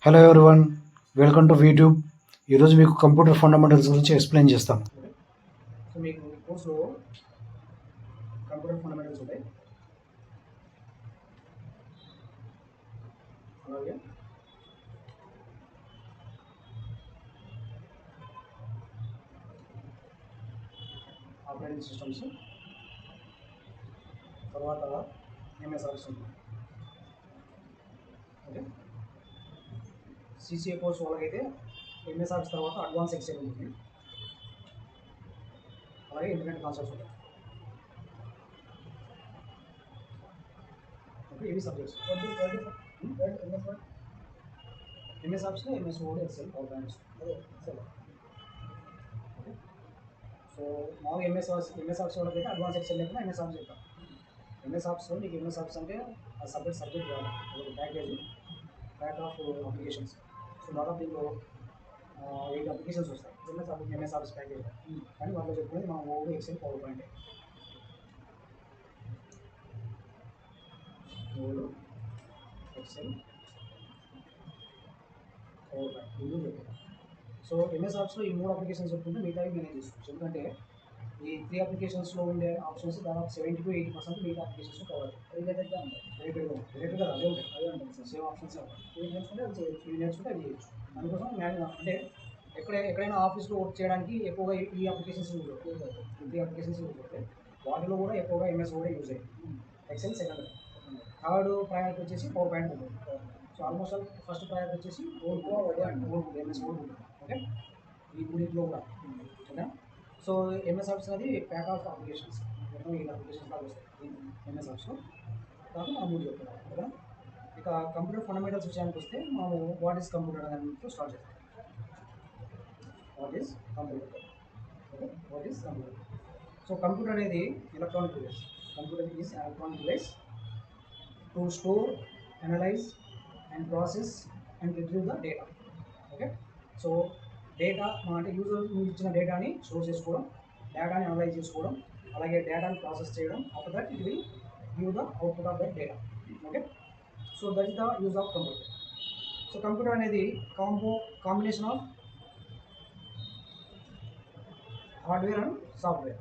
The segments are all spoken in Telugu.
Hello everyone, welcome to YouTube. ఈరోజు మీకు కంప్యూటర్ ఫండమెంటల్స్ గురించి ఎక్స్ప్లెయిన్ చేస్తాను. సో మీకు కోర్సులో కంప్యూటర్ ఫండమెంటల్స్ ఉంటాయి. అలాగే ఆపరేటింగ్ సిస్టమ్స్, తర్వాత ఎంఎస్ ఆఫీస్ ఉంటుంది. ఓకే, సిసిఏ కోర్స్ వాళ్ళకైతే ఎంఎస్ ఆఫీస్ తర్వాత అడ్వాన్స్ ఎక్సెల్ ఉంటుంది. అలాగే ఇంటర్నెట్ కాన్సెప్ట్స్ ఉంటాయి. ఓకే, ఇవి సబ్జెక్ట్స్. ఎంఎస్ ఆఫీస్లో MS word, excel, power points. Okay, so మామూలుగా ఎంఎస్ ఆఫీస్ వాళ్ళకైతే అడ్వాన్స్ ఎక్సెల్ లేకుండా ఎంఎస్ ఆఫీస్ చెప్తాం. ఎంఎస్ ఆఫీస్లో నీకు ఎంఎస్ ఆఫీస్ అంటే ఆ సబ్జెక్ట్ కాదు, అదొక ప్యాక్ ఆఫ్ అప్లికేషన్స్. సో దాదాపు దీంట్లో 8 అప్లికేషన్స్ వస్తాయి ఎంఎస్ ఆఫీస్ ప్యాకేజ్. కానీ వాళ్ళు చెప్పుకునేది మనం over excel, power point. Over excel, power point ఇవి చెప్పారు. సో ఎంఎస్ ఆఫీస్లో ఈ 3 అప్లికేషన్స్ చెప్పుకుంటే మిగతావి మేనేజ్ చేసుకోవచ్చు. ఎందుకంటే ఈ 3 అప్లికేషన్స్లో ఉండే ఆప్షన్స్ దాదాపు 70 to 80% మిగతా అప్లికేషన్స్ కవర్ రిలేటెడ్గా ఉంటాయి. రిలేటెడ్గా అదే ఉంటాయి సేమ్ ఆప్షన్స్. ఇవి నేర్చుకుంటే అది చేయొచ్చు, ఇవి నేర్చుకుంటే అది చేయొచ్చు. అందుకోసం అంటే ఎక్కడైనా ఆఫీస్లో వర్క్ చేయడానికి ఎక్కువగా ఈ అప్లికేషన్స్ యూజ్ అవుతాయి. ఈ అప్లికేషన్స్ యూజ్ అవుతాయి. వాటిలో కూడా ఎక్కువగా ఎంఎస్ కూడా యూజ్ అయ్యింది. ఎక్సెల్ సెకండ్, థర్డ్ ప్రయారిటీ వచ్చేసి పవర్ పాయింట్ ఉంటుంది. సో ఆల్మోస్ట్ ఫస్ట్ ప్రయారిటీ వచ్చేసి ఎంఎస్ వర్డ్ ఉంటుంది. ఓకే, ఈ మూడింటిలో కూడా ఓకే. సో ఎంఎస్ ఆఫీస్ అనేది ప్యాక్ ఆఫ్ అప్లికేషన్స్, మొత్తం 7 అప్లికేషన్స్ దాకా వస్తాయి ఎంఎస్ ఆఫీస్లో. దాకా మనం 3 చెప్తున్నాం ఓకేనా. ఇక కంప్యూటర్ ఫండమెంటల్స్ విషయానికి వస్తే మనము వాట్ ఈస్ కంప్యూటర్ అనేది స్టార్ట్ చేస్తాం. What is computer? Okay, what is computer? So computer అనేది electronic device. Computer is electronic device to store, analyze and process and retrieve the data. Okay, so data అంటే యూజర్ ఇచ్చిన డేటాని స్టోర్ చేసుకోవడం, డేటాని అనలైజ్ చేసుకోవడం, అలాగే డేటాని ప్రాసెస్ చేయడం. After that it will give the output of that data. Okay, so that is the use of computer. So computer అనేది combination of hardware and software.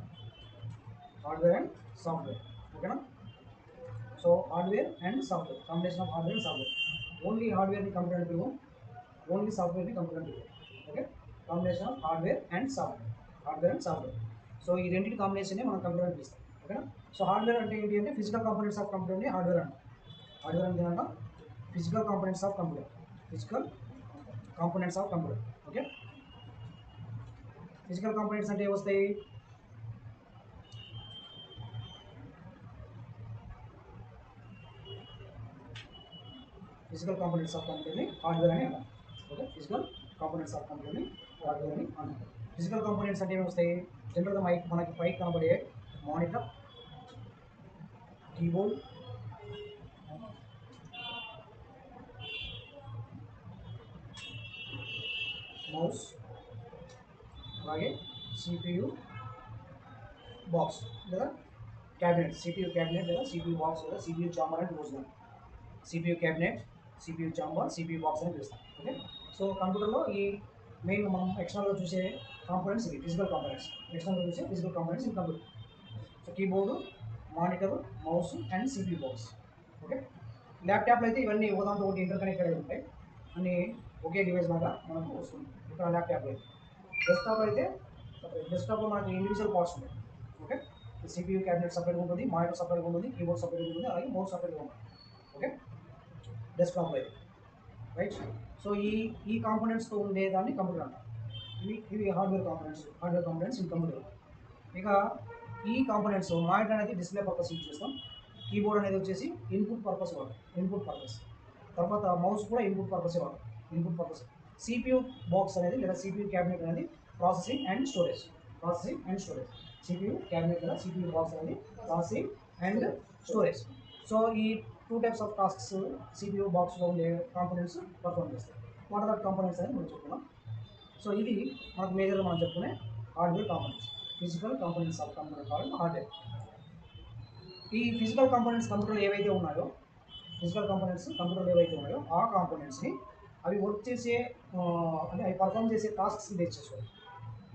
ఓకేనా. So hardware and software, combination of hardware and software. Only హార్డ్వేర్ని కంప్యూటర్ అని పిలువం, ఓన్లీ సాఫ్ట్వేర్ని కంప్యూటర్ అని పిలువం. Okay, combination of hardware and software. So ఈ రెండింటి కాంబినేషన్ని మనం కంప్యూటర్ అని పిలుస్తాం. ఓకేనా. సో హార్డ్వేర్ అంటే ఏంటి అంటే ఫిజికల్ కాంపోనెంట్స్ ఆఫ్ కంప్యూటర్ని హార్డ్వేర్ అంటాం. హార్డ్వేర్ అంటే ఏంటంటే physical components of computer. Okay, physical components అంటే ఏమొస్తాయి? ఫిజికల్ కాంపోనెంట్స్ ఆఫ్ కంప్యూటర్ని హార్డ్వేర్ అని అంటాం. ఓకే, ఫిజికల్ కాంపోనెంట్స్ ఆఫ్ కంప్యూటర్ని హార్డ్వేర్ అని అంటాం. ఫిజికల్ కాంపోనెంట్స్ అంటే ఏమొస్తాయి? జనరల్గా మనకి పైకి కనబడే మానిటర్, కీబోర్డ్, మౌస్, అలాగే సిపియు బాక్స్ లేదా క్యాబినెట్. సిపియు క్యాబినెట్ లేదా సిపియు బాక్స్ లేదా సిపియు చాంబర్ అని పిలుస్తాం. CPU cabinet, CPU chamber, CPU box అని పిలుస్తాం. ఓకే, సో కంప్యూటర్లో ఈ మెయిన్ మనం ఎక్స్టర్నల్గా చూసే కాంపోనెంట్స్ ఇవి ఫిజికల్ కాంపోనెంట్స్. ఎక్స్టర్నల్గా చూసే physical components in computer. So keyboard, monitor, mouse and CPU box. Okay, ల్యాప్టాప్లో అయితే ఇవన్నీ ఒకదాంతో ఒకటి ఇంటర్కనెక్టెడ్ అయి ఉంటాయి, అన్నీ ఒకే డివైస్ లాగా మనకు వస్తుంది. ఇక్కడ ల్యాప్టాప్లో అయితే. డెస్క్టాప్లో మనకి ఇండివిజువల్ పార్ట్స్ ఉంటాయి. ఓకే, సిపియు క్యాబినెట్ సపరేట్గా ఉంటుంది, మానిటర్ సపరేట్గా ఉంటుంది, కీబోర్డ్ సపరేట్గా ఉంటుంది, అలాగే మౌస్ సపరేట్గా ఉంటుంది. ఓకే, డెస్క్టాప్లో అయితే రైట్. సో ఈ కాంపోనెంట్స్తో ఉండేదాన్ని కంప్యూటర్ అంటారు. ఇవి హార్డ్వేర్ కాంపోనెంట్స్ ఇన్ కంప్యూటర్. ఇక ఈ కాంపోనెంట్స్ మానిటర్ అనేది డిస్ప్లే పర్పస్ యూజ్ చేస్తాం, కీబోర్డ్ అనేది వచ్చేసి ఇన్పుట్ పర్పస్. తర్వాత మౌస్ కూడా ఇన్పుట్ పర్పస్. సిపియు బాక్స్ అనేది లేదా సిపియు క్యాబినెట్ అనేది processing and storage. CPU cabinet లేదా సిపియు బాక్స్ అనేది ప్రాసెసింగ్ అండ్ స్టోరేజ్. సో ఈ 2 types ఆఫ్ టాస్క్స్ సిపియు బాక్స్లో ఉండే కాంపోనెంట్స్ పర్ఫార్మ్ చేస్తాయి. వాట్ ఆర్ దట్ కాంపోనెంట్స్ అనేది మనం చెప్పుకున్నాం. సో ఇది మనకు మేజర్గా మనం చెప్పుకునే hardware components. Physical components of computer called hardware. ఈ ఫిజికల్ కాంపోనెంట్స్ కంప్యూటర్లో ఏవైతే ఉన్నాయో ఆ కాంపోనెంట్స్ని అవి వర్క్ చేసే అంటే అవి పర్ఫామ్ చేసే టాస్క్స్ని బేస్ చేసుకొని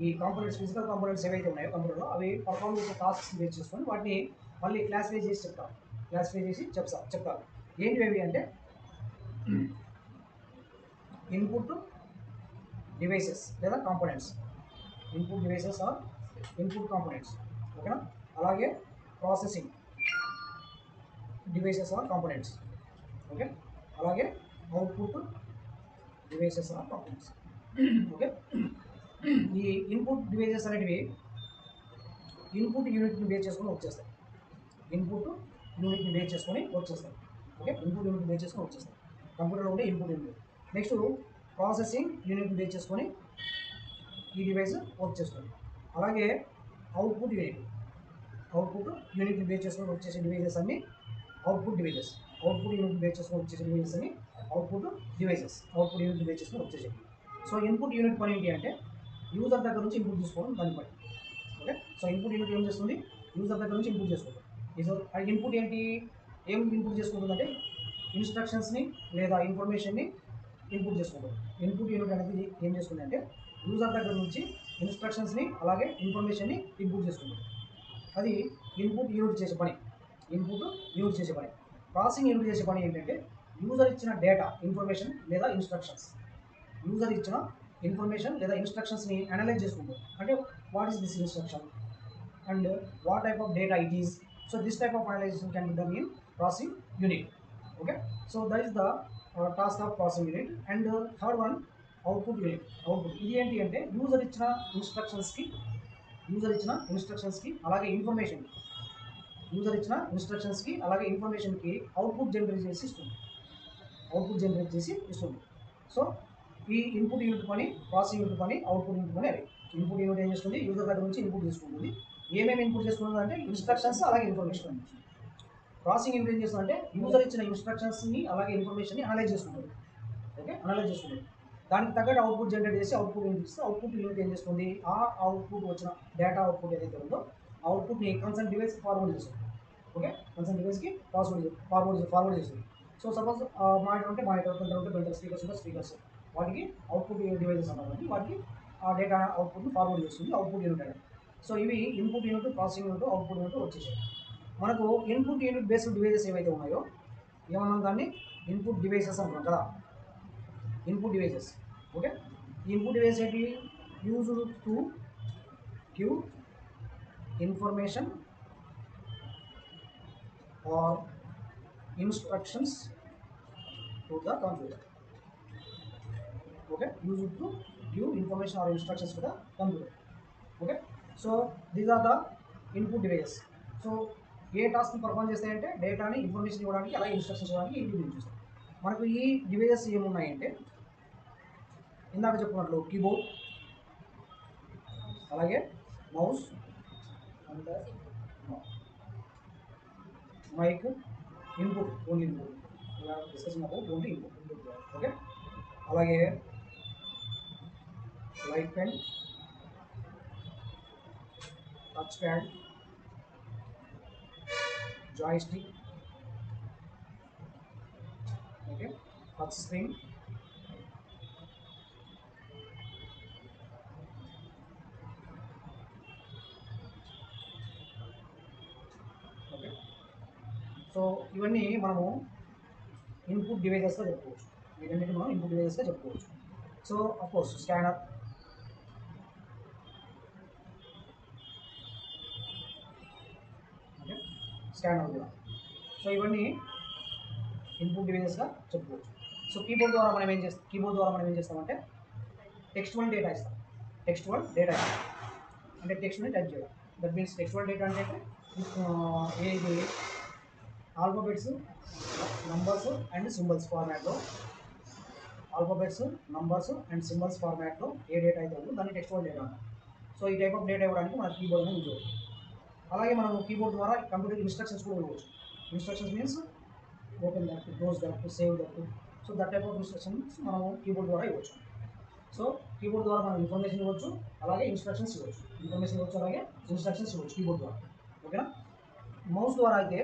ఈ కాంపోనెంట్స్ ఫిజికల్ కాంపోనెంట్స్ ఏవైతే ఉన్నాయో కంప్యూటర్లో అవి పర్ఫామ్ చేసే టాస్క్స్ని బేస్ చేసుకొని వాటిని మళ్ళీ క్లాసిఫై చేసి చెప్తారు. క్లాసిఫై చేసి చెప్తారు ఏంటివి అంటే ఇన్పుట్ డివైసెస్ లేదా components, input devices or input components, ఓకేనా. అలాగే processing devices or components, okay. అలాగే output devices or components, okay. ఈ ఇన్పుట్ డివైసెస్ అనేటివి ఇన్పుట్ యూనిట్ని బేస్ చేసుకొని వర్క్ చేస్తాయి. ఇన్పుట్ యూనిట్ని బేస్ చేసుకొని వర్క్ చేస్తాయి, ఓకే. ఇన్పుట్ యూనిట్ని బేస్ చేసుకొని వర్క్ చేస్తాయి కంప్యూటర్లో ఉండే ఇన్పుట్ యూనిట్. నెక్స్ట్ ప్రాసెసింగ్ యూనిట్ని బేస్ చేసుకొని ఈ డివైస్ వర్క్ చేస్తుంది. అలాగే అవుట్పుట్ యూనిట్ని బేస్ చేసుకొని వర్క్ చేసే డివైజెస్ అన్ని అవుట్పుట్ డివైజెస్. అవుట్పుట్ యూనిట్ని బేస్ చేసుకొని వర్క్ చేసే డివైజెస్ అన్ని అవుట్పుట్ డివైజెస్. అవుట్పుట్ యూనిట్ని బేస్ చేసుకొని వర్క్ చేసేవి. సో ఇన్పుట్ యూనిట్ పని ఏంటి అంటే యూజర్ దగ్గర నుంచి ఇన్పుట్ తీసుకోవడం దాని పని, ఓకే. సో ఇన్పుట్ యూనిట్ ఏం చేస్తుంది, యూజర్ దగ్గర నుంచి ఇన్పుట్ చేసుకుంటుంది. ఇన్పుట్ ఏంటి, ఏం ఇన్పుట్ చేసుకుంటుందంటే ఇన్స్ట్రక్షన్స్ని లేదా ఇన్ఫర్మేషన్ని ఇన్పుట్ చేసుకుంటుంది. ఇన్పుట్ యూనిట్ అనేది ఏం చేస్తుంది అంటే యూజర్ దగ్గర నుంచి ఇన్స్ట్రక్షన్స్ని అలాగే ఇన్ఫర్మేషన్ని ఇన్పుట్ చేసుకుంటుంది. అది ఇన్పుట్ యూనిట్ చేసే పని. ఇన్పుట్ యూనిట్ చేసే పని. ప్రాసెసింగ్ యూనిట్ చేసే పని ఏంటంటే యూజర్ ఇచ్చిన డేటా, ఇన్ఫర్మేషన్ లేదా ఇన్స్ట్రక్షన్స్ని అనలైజ్ చేసుకుంటుంది. అంటే what is this instruction and what type of data it is. So this type of analysation can be done in processing unit, okay. So that is the task of processing unit. And third one output unit. Output ఇది ఏంటి అంటే యూజర్ ఇచ్చిన ఇన్స్ట్రక్షన్స్కి అలాగే ఇన్ఫర్మేషన్కి అవుట్పుట్ జనరేట్ చేసి ఇస్తుంది. సో ఈ ఇన్పుట్ యూనిట్ పని, ప్రాసెసింగ్ యూనిట్ పని, అవుట్పుట్ యూనిట్ పని అవి. ఇన్పుట్ యూనిట్ ఏం చేస్తుంది, యూజర్ దగ్గర నుంచి ఇన్పుట్ తీసుకుంటుంది. ఏమేమి ఇన్పుట్ చేసుకుంటుంది అంటే ఇన్స్ట్రక్షన్స్ అలాగే ఇన్ఫర్మేషన్. ప్రాసెసింగ్ యూనిట్ ఏం చేస్తుంది అంటే యూజర్ ఇచ్చిన ఇన్స్ట్రక్షన్స్ని అలాగే ఇన్ఫర్మేషన్ని అనలైజ్ చేసుకుంటుంది, ఓకే. అనలైజ్ చేసుకుంటుంది. దానికి తగ్గట్టు అవుట్పుట్ జనరేట్ చేసి అవుట్పుట్ యూనిట్ ఇస్తే అవుట్పుట్ యూనిట్ ఏం చేస్తుంది, ఆ అవుట్పుట్ వచ్చిన డేటా అవుట్పుట్ ఏదైతే ఉందో అవుట్పుట్ని కన్సర్న్ డివైస్కి ఫార్వర్డ్ చేస్తుంది, ఓకే. కన్సర్న్ డివైస్కి ఫార్వర్డ్ చేస్తుంది. సో సపోజ్ మానిటర్ ఉంటే మానిటర్, ప్రింటర్ ఉంటే ప్రింటర్, స్పీకర్స్ ఉంటే స్పీకర్స్, వాటికి అవుట్పుట్ డివైజెస్ అన్నారు కాబట్టి వాటికి ఆ డేటా అవుట్పుట్ని ఫార్వర్డ్ చేస్తుంది అవుట్పుట్ యూనిట్ అనేది. సో ఇవి input unit, processing unit, output unit వచ్చేసాయి. మనకు ఇన్పుట్ యూనిట్ బేస్డ్ డివైజెస్ ఏవైతే ఉన్నాయో ఏమన్నాం దాన్ని ఇన్పుట్ డివైసెస్ అంటున్నాం కదా. Input devices, okay. Input device ఏంటి, used to give information or instructions to the computer, okay. Used to give information or instructions to the computer, okay. So these are the input devices. So ఏ టాస్క్ని పర్ఫామ్ చేస్తాయంటే డేటాని, ఇన్ఫర్మేషన్ ఇవ్వడానికి అలాగే ఇన్స్ట్రక్షన్స్ ఇవ్వడానికి ఇన్పుట్ యూజ్ చేస్తాం. మనకు ఈ డివైజెస్ ఏమున్నాయంటే ఇందాక చెప్పుకున్నట్లు కీబోర్డ్, అలాగే mouse and mic, input only input, discussion about only input, okay. అలాగే light pen, touch pad, joystick, okay, touch screen, okay. So ఇవన్నీ మనము ఇన్పుట్ డివైజెస్గా చెప్పుకోవచ్చు. వీటన్నిటి మనం ఇన్పుట్ డివైజెస్గా చెప్పుకోవచ్చు. So of course scanner, okay, scanner కూడా. సో ఇవన్నీ ఇన్పుట్ డివైజెస్గా చెప్పుకోవచ్చు. సో కీబోర్డ్ ద్వారా మనం ఏం చేస్తామంటే టెక్స్టువల్ డేటా ఇస్తాం. అంటే టెక్స్ట్ని టైప్ చేయడం. దట్ మీన్స్ టెక్స్టువల్ డేటా అంటే ఏది ఆల్ఫాబెట్స్, నంబర్స్ అండ్ సింబల్స్ ఫార్మాట్లో ఏ డేటా అయితే ఉందో దాన్ని టెక్స్టువల్ డేటా అంటాం. సో ఈ టైప్ ఆఫ్ డేటా ఇవ్వడానికి మన కీబోర్డ్ అనేది యూజ్ అవుతుంది. అలాగే మనం కీబోర్డ్ ద్వారా కంప్యూటర్ ఇన్స్ట్రక్షన్స్ కూడా ఇవ్వచ్చు. Instructions means open that, close that, save that. So that type of instructions మనం కీబోర్డ్ ద్వారా ఇవ్వచ్చు. సో కీబోర్డ్ ద్వారా మనం ఇన్ఫర్మేషన్ ఇవ్వచ్చు, అలాగే ఇన్స్ట్రక్షన్స్ ఇవ్వచ్చు. కీబోర్డ్ ద్వారా, ఓకేనా. మౌస్ ద్వారా అయితే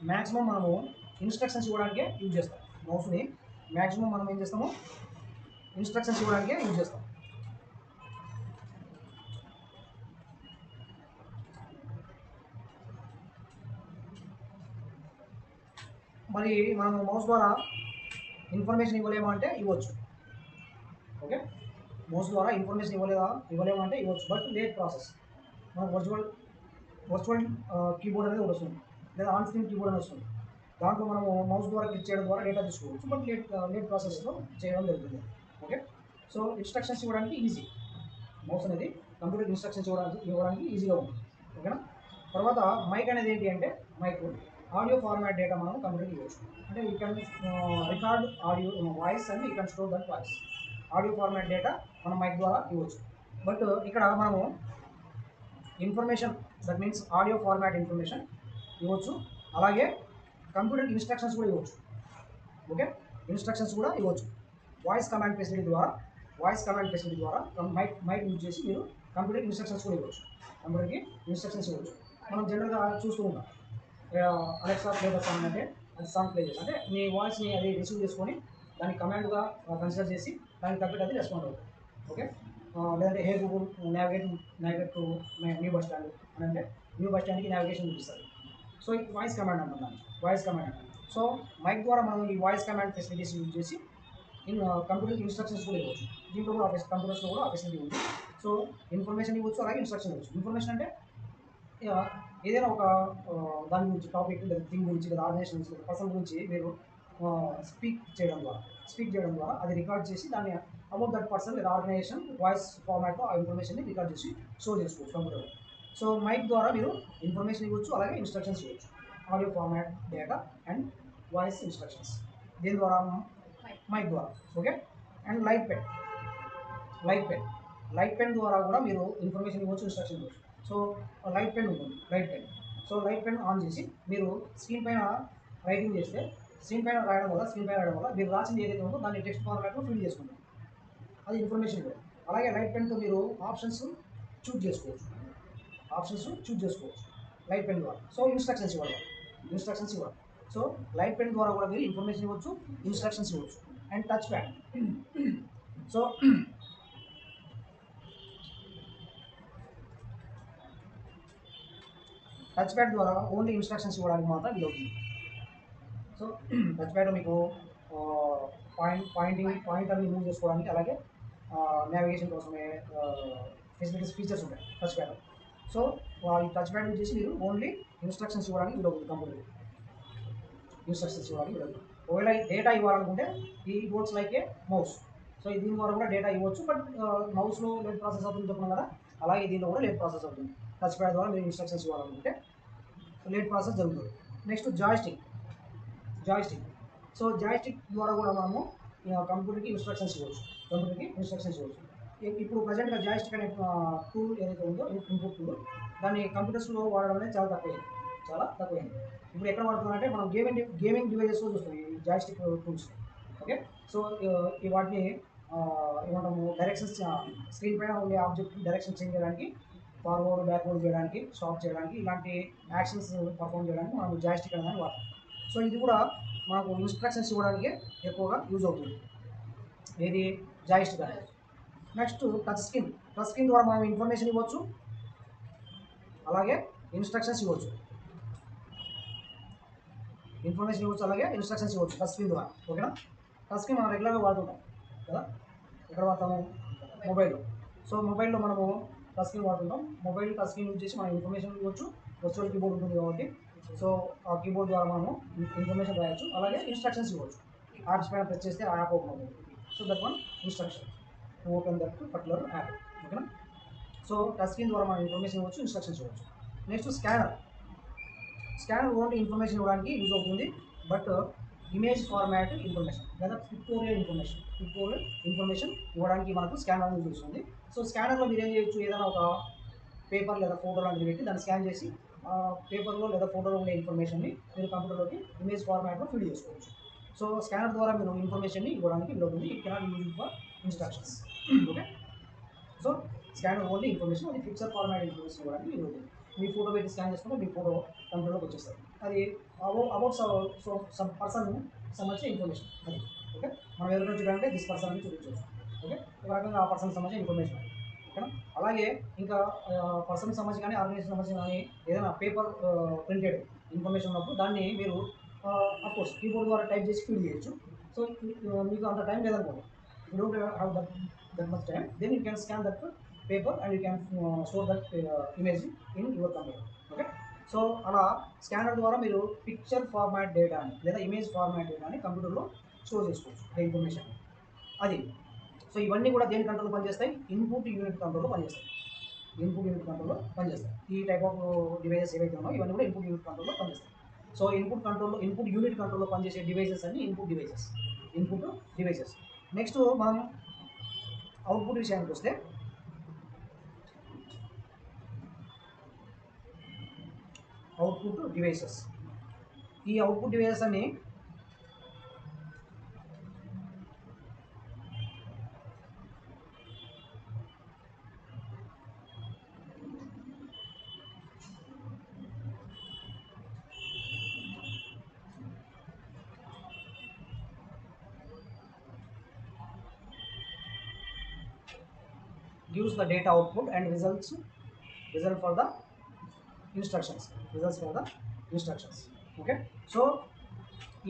మ్యాక్సిమం మనము ఇన్స్ట్రక్షన్స్ ఇవ్వడానికే యూజ్ చేస్తాం మౌస్ని. మ్యాక్సిమం మనం ఏం చేస్తాము, ఇన్స్ట్రక్షన్స్ ఇవ్వడానికే యూజ్ చేస్తాం. మరి మనం మౌస్ ద్వారా ఇన్ఫర్మేషన్ ఇవ్వలేము అంటే ఇవ్వచ్చు. ఓకే, మౌస్ ద్వారా ఇన్ఫర్మేషన్ ఇవ్వలేము అంటే ఇవ్వచ్చు, బట్ లేట్ ప్రాసెస్. మనకు వర్చువల్ కీబోర్డ్ అనేది ఒకటి వస్తుంది, లేదా ఆన్ స్క్రీన్ కీబోర్డ్ అనేది వస్తుంది. దాంట్లో మనము మౌస్ ద్వారా క్లిక్ చేయడం ద్వారా డేటా తీసుకోవచ్చు, బట్ లేట్ ప్రాసెస్లో చేయడం జరుగుతుంది. ఓకే, సో ఇన్స్ట్రక్షన్స్ ఇవ్వడానికి ఈజీ. మౌస్ అనేది కంప్యూటర్ ఇన్స్ట్రక్షన్స్ ఇవ్వడానికి ఈజీగా ఉంటుంది. ఓకేనా. తర్వాత మైక్ అనేది ఏంటి అంటే, మైక్ ఆడియో ఫార్మాట్ డేటా మనం కంప్యూటర్కి ఇవ్వచ్చు. అంటే you can record audio voice and you can store that voice. Audio format data మనం మైక్ ద్వారా ఇవ్వచ్చు. బట్ ఇక్కడ మనము information, that means audio format information ఇవ్వచ్చు, అలాగే కంప్యూటర్ ఇన్స్ట్రక్షన్స్ కూడా ఇవ్వచ్చు. ఓకే, ఇన్స్ట్రక్షన్స్ కూడా ఇవ్వచ్చు. వాయిస్ కమాండ్ ఫెసిలిటీ ద్వారా మైక్ యూజ్ చేసి మీరు కంప్యూటర్ ఇన్స్ట్రక్షన్స్ కూడా ఇవ్వచ్చు. కంప్యూటర్కి ఇన్స్ట్రక్షన్స్ ఇవ్వచ్చు. మనం జనరల్గా చూస్తూ ఉంటాం, అలెక్సా ప్లే ద సాంగ్ అంటే అది సాంగ్ ప్లే చేసి, అంటే మీ వాయిస్ని అది రిసీవ్ చేసుకొని దాన్ని కమాండ్గా కన్సిడర్ చేసి దానికి తగ్గట్టు అది రెస్పాండ్ అవుతుంది. ఓకే, లేదంటే హే Google navigate to new bus stand అని అంటే న్యూ బస్ స్టాండ్కి నావిగేషన్ చూపిస్తుంది. సో ఈ వాయిస్ కమాండ్ అంటాం, వాయిస్ కమాండ్ అంటాం. సో మైక్ ద్వారా మనం ఈ వాయిస్ కమాండ్ ఫెసిలిటీస్ యూజ్ చేసి కంప్యూటర్ ఇన్స్ట్రక్షన్స్ కూడా ఇవ్వచ్చు. దీంట్లో కూడా కంప్యూటర్స్లో కూడా ఆ ఫెసిలిటీ ఉంది. సో ఇన్ఫర్మేషన్ ఇవ్వచ్చు, అలాగే ఇన్స్ట్రక్షన్ ఇవ్వచ్చు. ఇన్ఫర్మేషన్ అంటే ఏదైనా ఒక దాని గురించి, టాపిక్ లేదా థింగ్ గురించి, లేదా ఆర్గనైజేషన్ గురించి, లేదా పర్సన్ గురించి మీరు స్పీక్ చేయడం ద్వారా అది రికార్డ్ చేసి దాన్ని అబౌట్ దట్ పర్సన్ లేదా ఆర్గనైజేషన్ వాయిస్ ఫార్మాట్లో ఆ ఇన్ఫర్మేషన్ని రికార్డ్ చేసి స్టోర్ చేసుకోవచ్చు కంప్యూటర్లో. సో మైక్ ద్వారా మీరు ఇన్ఫర్మేషన్ ఇవ్వచ్చు, అలాగే ఇన్స్ట్రక్షన్స్ ఇవ్వచ్చు. Audio format data and voice instructions దీని ద్వారా, మైక్ ద్వారా. ఓకే, అండ్ లైట్ పెన్ ద్వారా కూడా మీరు ఇన్ఫర్మేషన్ ఇవ్వచ్చు, ఇన్స్ట్రక్షన్ ఇవ్వచ్చు. సో లైట్ పెన్ ఉంటుంది, లైట్ పెన్ ఆన్ చేసి మీరు స్క్రీన్ పైన రైటింగ్ చేస్తే, స్క్రీన్ పైన రాయడం వల్ల మీరు రాసింది ఏదైతే ఉందో దాన్ని టెక్స్ట్ ఫార్మాట్లో ఫిల్ చేసుకుంటాం. అది ఇన్ఫర్మేషన్ కూడా. అలాగే లైట్ పెన్తో మీరు ఆప్షన్స్ చూజ్ చేసుకోవచ్చు లైట్ పెన్ ద్వారా. సో ఇన్స్ట్రక్షన్స్ ఇవ్వాలి. సో లైట్ పెన్ ద్వారా కూడా మీరు ఇన్ఫర్మేషన్ ఇవ్వచ్చు, ఇన్స్ట్రక్షన్స్ ఇవ్వచ్చు. And touch pad. So touch pad ద్వారా ఓన్లీ ఇన్స్ట్రక్షన్స్ ఇవ్వడానికి మాత్రం ఇది అవుతుంది. సో టచ్ ప్యాడ్ మీకు పాయింటర్ని మూవ్ చేసుకోవడానికి, అలాగే నావిగేషన్ కోసమే ఫీచర్స్ ఉంటాయి టచ్ ప్యాడ్. సో ఈ టచ్ ప్యాడ్ యూజ్ చేసి మీరు ఓన్లీ ఇన్స్ట్రక్షన్స్ ఇవ్వడానికి ఇది అవుతుంది కంప్యూటర్. ఒకవేళ డేటా ఇవ్వాలనుకుంటే ఈ వర్క్స్ లైక్ ఏ మౌస్. సో దీని ద్వారా కూడా డేటా ఇవ్వచ్చు, బట్ మౌస్లో లేట్ ప్రాసెస్ అవుతుంది చెప్పిన కదా, అలాగే దీనిలో కూడా లేట్ ప్రాసెస్ అవుతుంది. టచ్ ప్యాడ్ ద్వారా మీరు ఇన్స్ట్రక్షన్స్ ఇవ్వాలనుకుంటే లేట్ ప్రాసెస్ జరుగుతుంది. Next joystick. సో జాయ్స్టిక్ ద్వారా కూడా మనము కంప్యూటర్కి ఇన్స్ట్రక్షన్స్ ఇవ్వచ్చు. ఇప్పుడు ప్రజెంట్గా జాయ్స్టిక్ అనే టూల్ ఏదైతే ఉందో, ఇన్పుట్ టూల్, దాన్ని కంప్యూటర్స్లో వాడడం అనేది చాలా తక్కువైంది. ఇప్పుడు ఎక్కడ వాడుతున్నారంటే మనం గేమింగ్ డివైజెస్లో చూస్తాం ఈ జాయ్స్టిక్ టూల్స్. ఓకే, సో ఈ వాటిని ఏమంటాము, డైరెక్షన్స్, స్క్రీన్ పైన ఉండే ఆబ్జెక్ట్ డైరెక్షన్ చేంజ్ చేయడానికి, ఫార్వర్డ్ బ్యాక్వర్డ్ చేయడానికి, స్టాప్ చేయడానికి, ఇలాంటి యాక్షన్స్ పర్ఫామ్ చేయడానికి మనం జాయ్స్టిక్ అనేది వాడతాం. సో ఇది కూడా మనకు ఇన్స్ట్రక్షన్స్ ఇవ్వడానికి ఎక్కువగా యూజ్ అవుతుంది, ఏది జాయ్స్టిక్ అనేది. నెక్స్ట్ టచ్ స్క్రీన్ ద్వారా మనం ఇన్ఫర్మేషన్ ఇవ్వచ్చు, అలాగే ఇన్స్ట్రక్షన్స్ ఇవ్వచ్చు. అలాగే ఇన్స్ట్రక్షన్స్ ఇవ్వచ్చు టచ్ స్క్రీన్ ద్వారా. ఓకేనా. టచ్ స్క్రీన్ మనం రెగ్యులర్గా వాడుతుంటాం కదా, ఎక్కడ వాడతాము, మొబైల్లో. సో మొబైల్లో మనము టచ్ స్క్రీన్ వాడుతుంటాం. టచ్ స్క్రీన్ యూజ్ చేసి మనం ఇన్ఫర్మేషన్ ఇవ్వచ్చు. వర్చువల్ కీబోర్డ్ ఉంటుంది కాబట్టి, సో ఆ కీబోర్డ్ ద్వారా మనము ఇన్ఫర్మేషన్ రాయొచ్చు, అలాగే ఇన్స్ట్రక్షన్స్ ఇవ్వచ్చు. యాప్స్ పైన ప్రెస్ చేస్తే ఆ యాప్ ఓపెన్ అవుతుంది. So that one instruction to open that particular app. ఓకేనా. సో టచ్ స్క్రీన్ ద్వారా మనం ఇన్ఫర్మేషన్ ఇవ్వచ్చు, ఇన్స్ట్రక్షన్స్ ఇవ్వచ్చు. నెక్స్ట్ స్కానర్ ఓన్లీ ఇన్ఫర్మేషన్ ఇవ్వడానికి యూజ్ అవుతుంది, బట్ ఇమేజ్ ఫార్మాట్ ఇన్ఫర్మేషన్ లేదా పిక్టోరియల్ ఇన్ఫర్మేషన్ ఇవ్వడానికి మనకు స్కానర్ యూజ్ అవుతుంది. సో స్కానర్లో మీరు ఏం చేయొచ్చు, ఏదైనా ఒక పేపర్ లేదా ఫోటో లాంటివి పెట్టి దాన్ని స్కాన్ చేసి పేపర్లో లేదా ఫోటోలో ఉండే ఇన్ఫర్మేషన్ని మీరు కంప్యూటర్లోకి ఇమేజ్ ఫార్మాట్లో ఫిల్ చేసుకోవచ్చు. సో స్కానర్ ద్వారా మీరు ఇన్ఫర్మేషన్ని ఇవ్వడానికి వీలవుతుంది. It cannot use for instructions. Okay, so scanner only information, అది పిక్చర్ ఫార్మాట్ ఇన్ఫర్మేషన్ ఇవ్వడానికి వీలవుతుంది. మీ ఫోటో పెట్టి స్కాన్ చేసుకుంటే మీ ఫోటో కంప్యూటర్లోకి వచ్చేస్తుంది. అది అబౌట్ సమ్ పర్సన్ సంబంధించిన ఇన్ఫర్మేషన్ అది. ఓకే, మనం ఎవరికైనా చూడాలంటే దిస్ పర్సన్ అని చూపించవచ్చు. ఓకే, ఒక రకంగా ఆ పర్సన్ సంబంధించిన ఇన్ఫర్మేషన్. ఓకేనా, అలాగే ఇంకా పర్సన్ సంబంధించి కానీ ఆర్గనైజేషన్ సంబంధించి కానీ ఏదైనా పేపర్ ప్రింటెడ్ ఇన్ఫర్మేషన్ ఉన్నప్పుడు దాన్ని మీరు అఫ్కోర్స్ కీబోర్డ్ ద్వారా టైప్ చేసి ఫిల్ చేయొచ్చు. సో మీకు అంత టైం లేదనుకోండి, you don't have that much time, then you can scan that paper and you can store that image in your computer. Okay, so అలా స్కానర్ ద్వారా మీరు పిక్చర్ ఫార్మాట్ డేటాని లేదా ఇమేజ్ ఫార్మాట్ డేటాని కంప్యూటర్లో స్టోర్ చేసుకోవచ్చు, ఆ ఇన్ఫర్మేషన్ అది. సో ఇవన్నీ కూడా దేని కంట్రోల్లో పనిచేస్తాయి? ఇన్పుట్ యూనిట్ కంట్రోల్లో పనిచేస్తాయి. ఇన్పుట్ యూనిట్ కంట్రోల్లో పనిచేస్తాయి. ఈ టైప్ ఆఫ్ డివైజెస్ ఏవైతే ఉన్నాయో ఇవన్నీ కూడా ఇన్పుట్ యూనిట్ కంట్రోల్లో పనిచేస్తాయి. సో ఇన్పుట్ యూనిట్ కంట్రోల్లో పనిచేసే డివైజెస్ అన్ని ఇన్పుట్ డివైజెస్. నెక్స్ట్ మనం అవుట్పుట్ విషయానికి వస్తే, అవుట్పుట్ డివైసెస్. ఈ అవుట్పుట్ డివైసెస్ అన్ని gives the data output and result for the instructions. Okay, so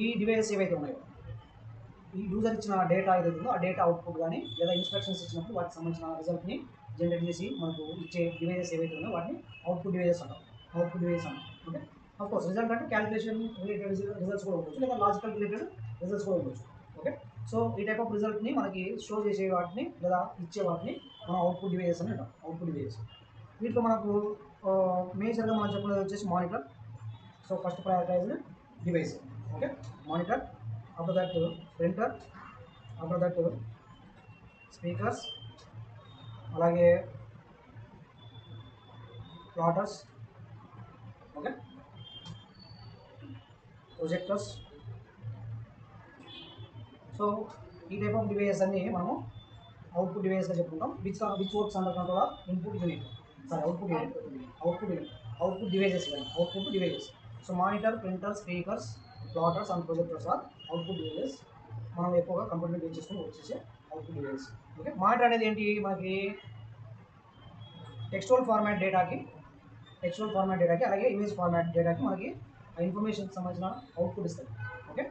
ఈ డివైస్ ఏవైతే ఉన్నాయో, ఈ యూజర్ ఇచ్చిన డేటా ఏదైతే ఉందో ఆ డేటా అవుట్పుట్ కానీ లేదా ఇన్స్ట్రక్షన్స్ ఇచ్చినప్పుడు వాటికి సంబంధించిన రిజల్ట్ని జనరేట్ చేసి మనకు ఇచ్చే డివైజెస్ ఏవైతే ఉన్నాయో వాటిని అవుట్పుట్ డివైజెస్ అంటాం. ఓకే, అఫ్కోర్స్ రిజల్ట్ అంటే క్యాలిక్యులేషన్ రిలేటెడ్ రిజల్ట్స్ కూడా ఉండొచ్చు, లేదా లాజికల్ రిలేటెడ్ రిజల్ట్స్ కూడా ఉండొచ్చు. ఓకే, సో ఈ టైప్ ఆఫ్ రిజల్ట్ని మనకి షో చేసే వాటిని లేదా ఇచ్చే వాటిని మనం అవుట్పుట్ డివైజెస్ అని అంటాం. అవుట్పుట్ డివైజెస్ వీటిలో మనకు మేజర్గా మనం చెప్పుకునేది వచ్చేసి monitor. So first prioritised device. Okay, monitor, after that printer, after that speakers, అలాగే ప్లాటర్స్, ఓకే, ప్రొజెక్టర్స్. సో ఈ టైప్ ఆఫ్ డివైజెస్ అన్ని మనము అవుట్పుట్ డివైజెస్గా చెప్పుకుంటాం. Which works under control of output devices. So monitor, printer, speakers, platters and projectors are output devices. మనం ఎక్కువగా కంప్యూటర్ యూజ్ చేసుకుని వచ్చేసే అవుట్పుట్ డివైజెస్. ఓకే, మానిటర్ అనేది ఏంటి? మనకి టెక్స్చువల్ ఫార్మాట్ డేటాకి అలాగే ఇమేజ్ ఫార్మాట్ డేటాకి మనకి ఆ ఇన్ఫర్మేషన్కి సంబంధించిన అవుట్పుట్ ఇస్తుంది. ఓకే,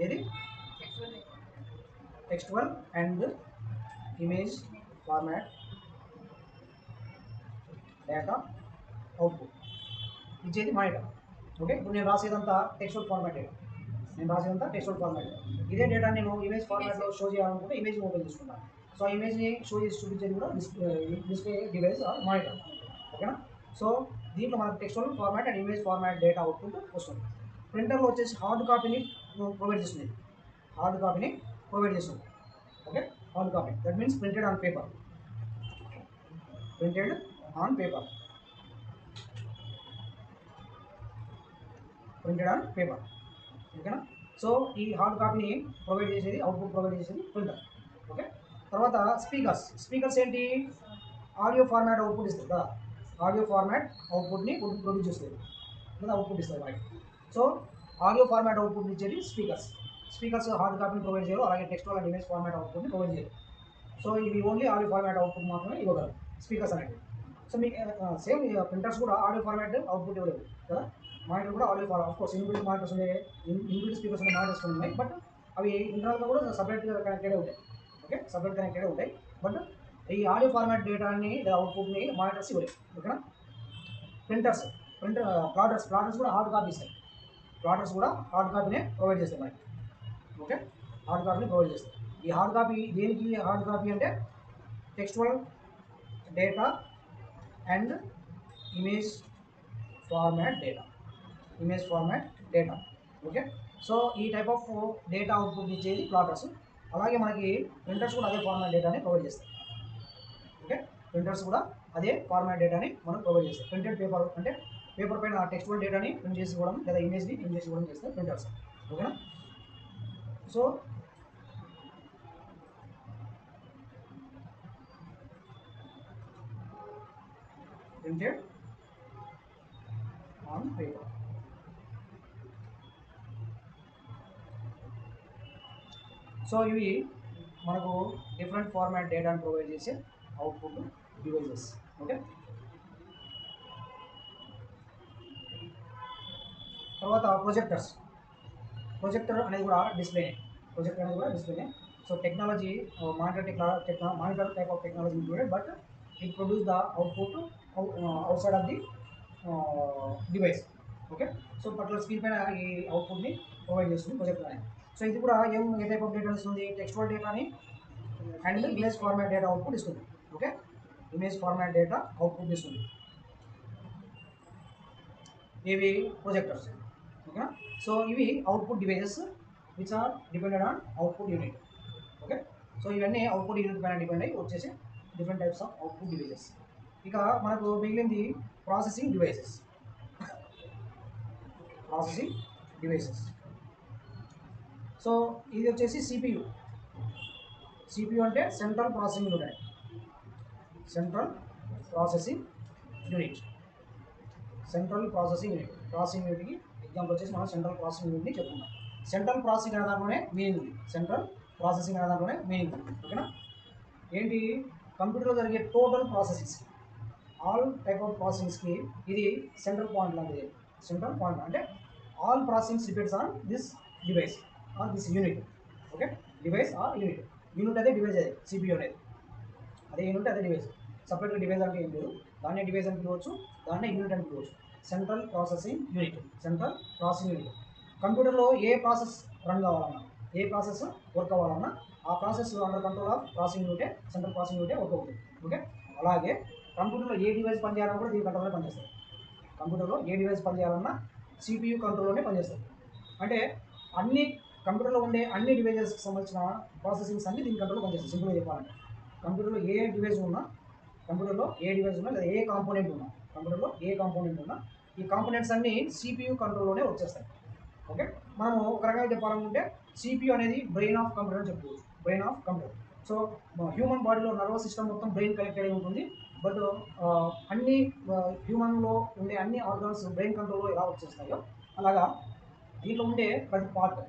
ఏది? Textual and image format data output ఇచ్చేది మానిటర్. ఓకే, ఇప్పుడు నేను రాసేదంతా టెక్స్చువల్ ఫార్మాట్ డేటా. ఇదే డేటా నేను ఇమేజ్ ఫార్మాట్లో షో చేయాలనుకుంటే ఇమేజ్ ఓపెన్ చేసుకుంటాను. సో ఆ ఇమేజ్ని షో చేసి చూపించేది కూడా డిస్ప్లే డివైస్ మానిటర్. ఓకేనా, సో దీంట్లో మనకు textual format and image format data output వస్తుంది. ప్రింటర్లో వచ్చేసి హార్డ్ కాపీని ప్రొవైడ్ చేస్తుంది. Okay, hard copy that means printed on paper. ఓకేనా, సో ఈ హార్డ్ కాపీని అవుట్పుట్ ప్రొవైడ్ చేసేది ప్రింటర్. ఓకే, తర్వాత స్పీకర్స్ ఏంటి? ఆడియో ఫార్మాట్ అవుట్పుట్ ఇస్తుంది కదా, ఆడియో ఫార్మాట్ అవుట్పుట్ని ప్రొడ్యూస్ చేస్తుంది లేదా అవుట్పుట్ ఇస్తుంది మనకి. సో ఆడియో ఫార్మాట్ అవుట్పుట్ ఇచ్చేది స్పీకర్స్ హార్డ్ కాపీని ప్రొవైడ్ చేయరు, అలాగే టెక్స్చువల్ అండ్ ఇమేజ్ ఫార్మాట్ అవుట్పుట్ని ప్రొవైడ్ చేయరు. సో ఇవి ఓన్లీ ఆడియో ఫార్మాట్ అవుట్పుట్ మాత్రమే ఇవ్వగలరు స్పీకర్స్ అనేవి. సో మీ సేమ్ ప్రింటర్స్ కూడా ఆడియో ఫార్మాట్ అవుట్పుట్ ఇవ్వలేదు కదా, మానిటర్ కూడా audio format. Of course inbuilt monitors inbuilt speakers ఉండే మానిటర్స్ ఉన్నాయి, బట్ అవి ఇంటర్నల్గా కూడా సపరేట్గా కనెక్టెడ్ ఉంటాయి. ఓకే, బట్ ఈ ఆడియో ఫార్మాట్ డేటాని లేదా అవుట్పుట్ని మానిటర్స్ ఇవ్వలేదు. ఓకేనా, ప్లాటర్స్ కూడా హార్డ్ కాపీ ఇస్తాయి. హార్డ్ కాపీనే ప్రొవైడ్ చేస్తాయి మనకి. ఓకే, హార్డ్ కాపీని ప్రొవైడ్ చేస్తాయి. ఈ హార్డ్ కాపీ దేనికి హార్డ్ కాపీ అంటే textual data and image format data. Okay, so ఈ టైప్ ఆఫ్ డేటా అవుట్పుట్ ఇచ్చేది ప్లాటర్స్. అలాగే మనకి ప్రింటర్స్ కూడా అదే ఫార్మాట్ డేటాని ప్రొవైడ్ చేస్తాయి. ఓకే, ప్రింటర్స్ కూడా అదే ఫార్మాట్ డేటాని మనం ప్రొవైడ్ చేస్తాయి. ప్రింటెడ్ పేపర్ అంటే పేపర్ పైన టెక్స్చువల్ డేటాని ప్రింట్ చేసి ఇవ్వడం లేదా ఇమేజ్ని ప్రింట్ చేసి ఇవ్వడం చేస్తాయి ప్రింటర్స్. ఓకేనా, so printed on paper. So ఇవి మనకు డిఫరెంట్ ఫార్మాట్ డేటాను ప్రొవైడ్ చేసే అవుట్పుట్ డివైజెస్. ఓకే, తర్వాత ప్రొజెక్టర్ అనేది కూడా డిస్ప్లేనే. So technology monitor type of technology included, but it produce the output outside of the device. Okay, so particular screen పైన ఈ అవుట్పుట్ని ప్రొవైడ్ చేస్తుంది ప్రొజెక్టర్ అనేది. సో ఇది కూడా ఏ టైప్ ఆఫ్ డేటా ఇస్తుంది? టెక్స్చువల్ డేటాని and image format data output ఇస్తుంది. Okay, image format data output ఇస్తుంది ఇవి ప్రొజెక్టర్స్. ఓకేనా? సో ఇవి output devices which are depended on output unit. Okay, so ఇవన్నీ అవుట్పుట్ యూనిట్ పైన డిపెండ్ అయ్యి వచ్చేసి different types of output devices. ఇక మనకు మిగిలింది ప్రాసెసింగ్ డివైసెస్. సో ఇది వచ్చేసి సిపియు అంటే సెంట్రల్ ప్రాసెసింగ్ యూనిట్. ప్రాసెసింగ్ యూనిట్కి ఎగ్జాంపుల్ వచ్చేసి మనం సెంట్రల్ ప్రాసెసింగ్ యూనిట్ని చెప్పుకున్నాం. సెంట్రల్ ప్రాసెసింగ్ అనే దాంట్లోనే మీనింగ్ ఉంది. ఓకేనా? ఏంటి? కంప్యూటర్లో జరిగే total processings, all type of ప్రాసెసింగ్స్కి ఇది సెంట్రల్ పాయింట్ లాంటిది. అంటే all processings depends on this device or this unit. Okay, device or unit అదే డివైస్, అదే సిపియూ అనేది అదే యూనిట్, అదే డివైస్. సపరేట్గా డివైస్ అంటే ఏం లేదు, దాన్నే డివైస్ అని పిలవచ్చు, దాన్నే యూనిట్ అని పిలవచ్చు. Central processing unit. కంప్యూటర్లో ఏ ప్రాసెస్ రన్ కావాలన్నా, ఏ ప్రాసెస్ వర్క్ అవ్వాలన్నా ఆ process under control of processing యూనిటే, సెంట్రల్ ప్రాసెసింగ్ యూనిటే వర్క్ అవుతుంది. ఓకే, అలాగే కంప్యూటర్లో ఏ డివైస్ పనిచేయాలన్నా కూడా దీని కంట్రోల్లోనే పనిచేస్తుంది. సిపియూ కంట్రోల్లోనే పనిచేస్తుంది. అంటే అన్ని కంప్యూటర్లో ఉండే అన్ని డివైజెస్కి సంబంధించిన ప్రాసెసింగ్స్ అన్ని దీని కంట్రోల్లో పనిచేస్తాయి. సింపుల్గా చెప్పాలంటే కంప్యూటర్లో ఏ డివైస్ ఉన్నా లేదా ఏ కాంపోనెంట్ ఉన్నా ఈ కాంపోనెంట్స్ అన్నీ సిపియూ కంట్రోల్లోనే వచ్చేస్తాయి. ఓకే, మనము ఒక రకంగా చెప్పాలనుకుంటే సిపియూ అనేది బ్రెయిన్ ఆఫ్ కంప్యూటర్ అని చెప్పుకోవచ్చు. సో హ్యూమన్ బాడీలో నర్వస్ సిస్టమ్ మొత్తం బ్రెయిన్ కనెక్ట్ అయి ఉంటుంది. బట్ అన్ని హ్యూమన్లో ఉండే అన్ని ఆర్గాన్స్ బ్రెయిన్ కంట్రోల్లో ఎలా వచ్చేస్తాయో అలాగా దీంట్లో ఉండే ప్రతి పార్ట్,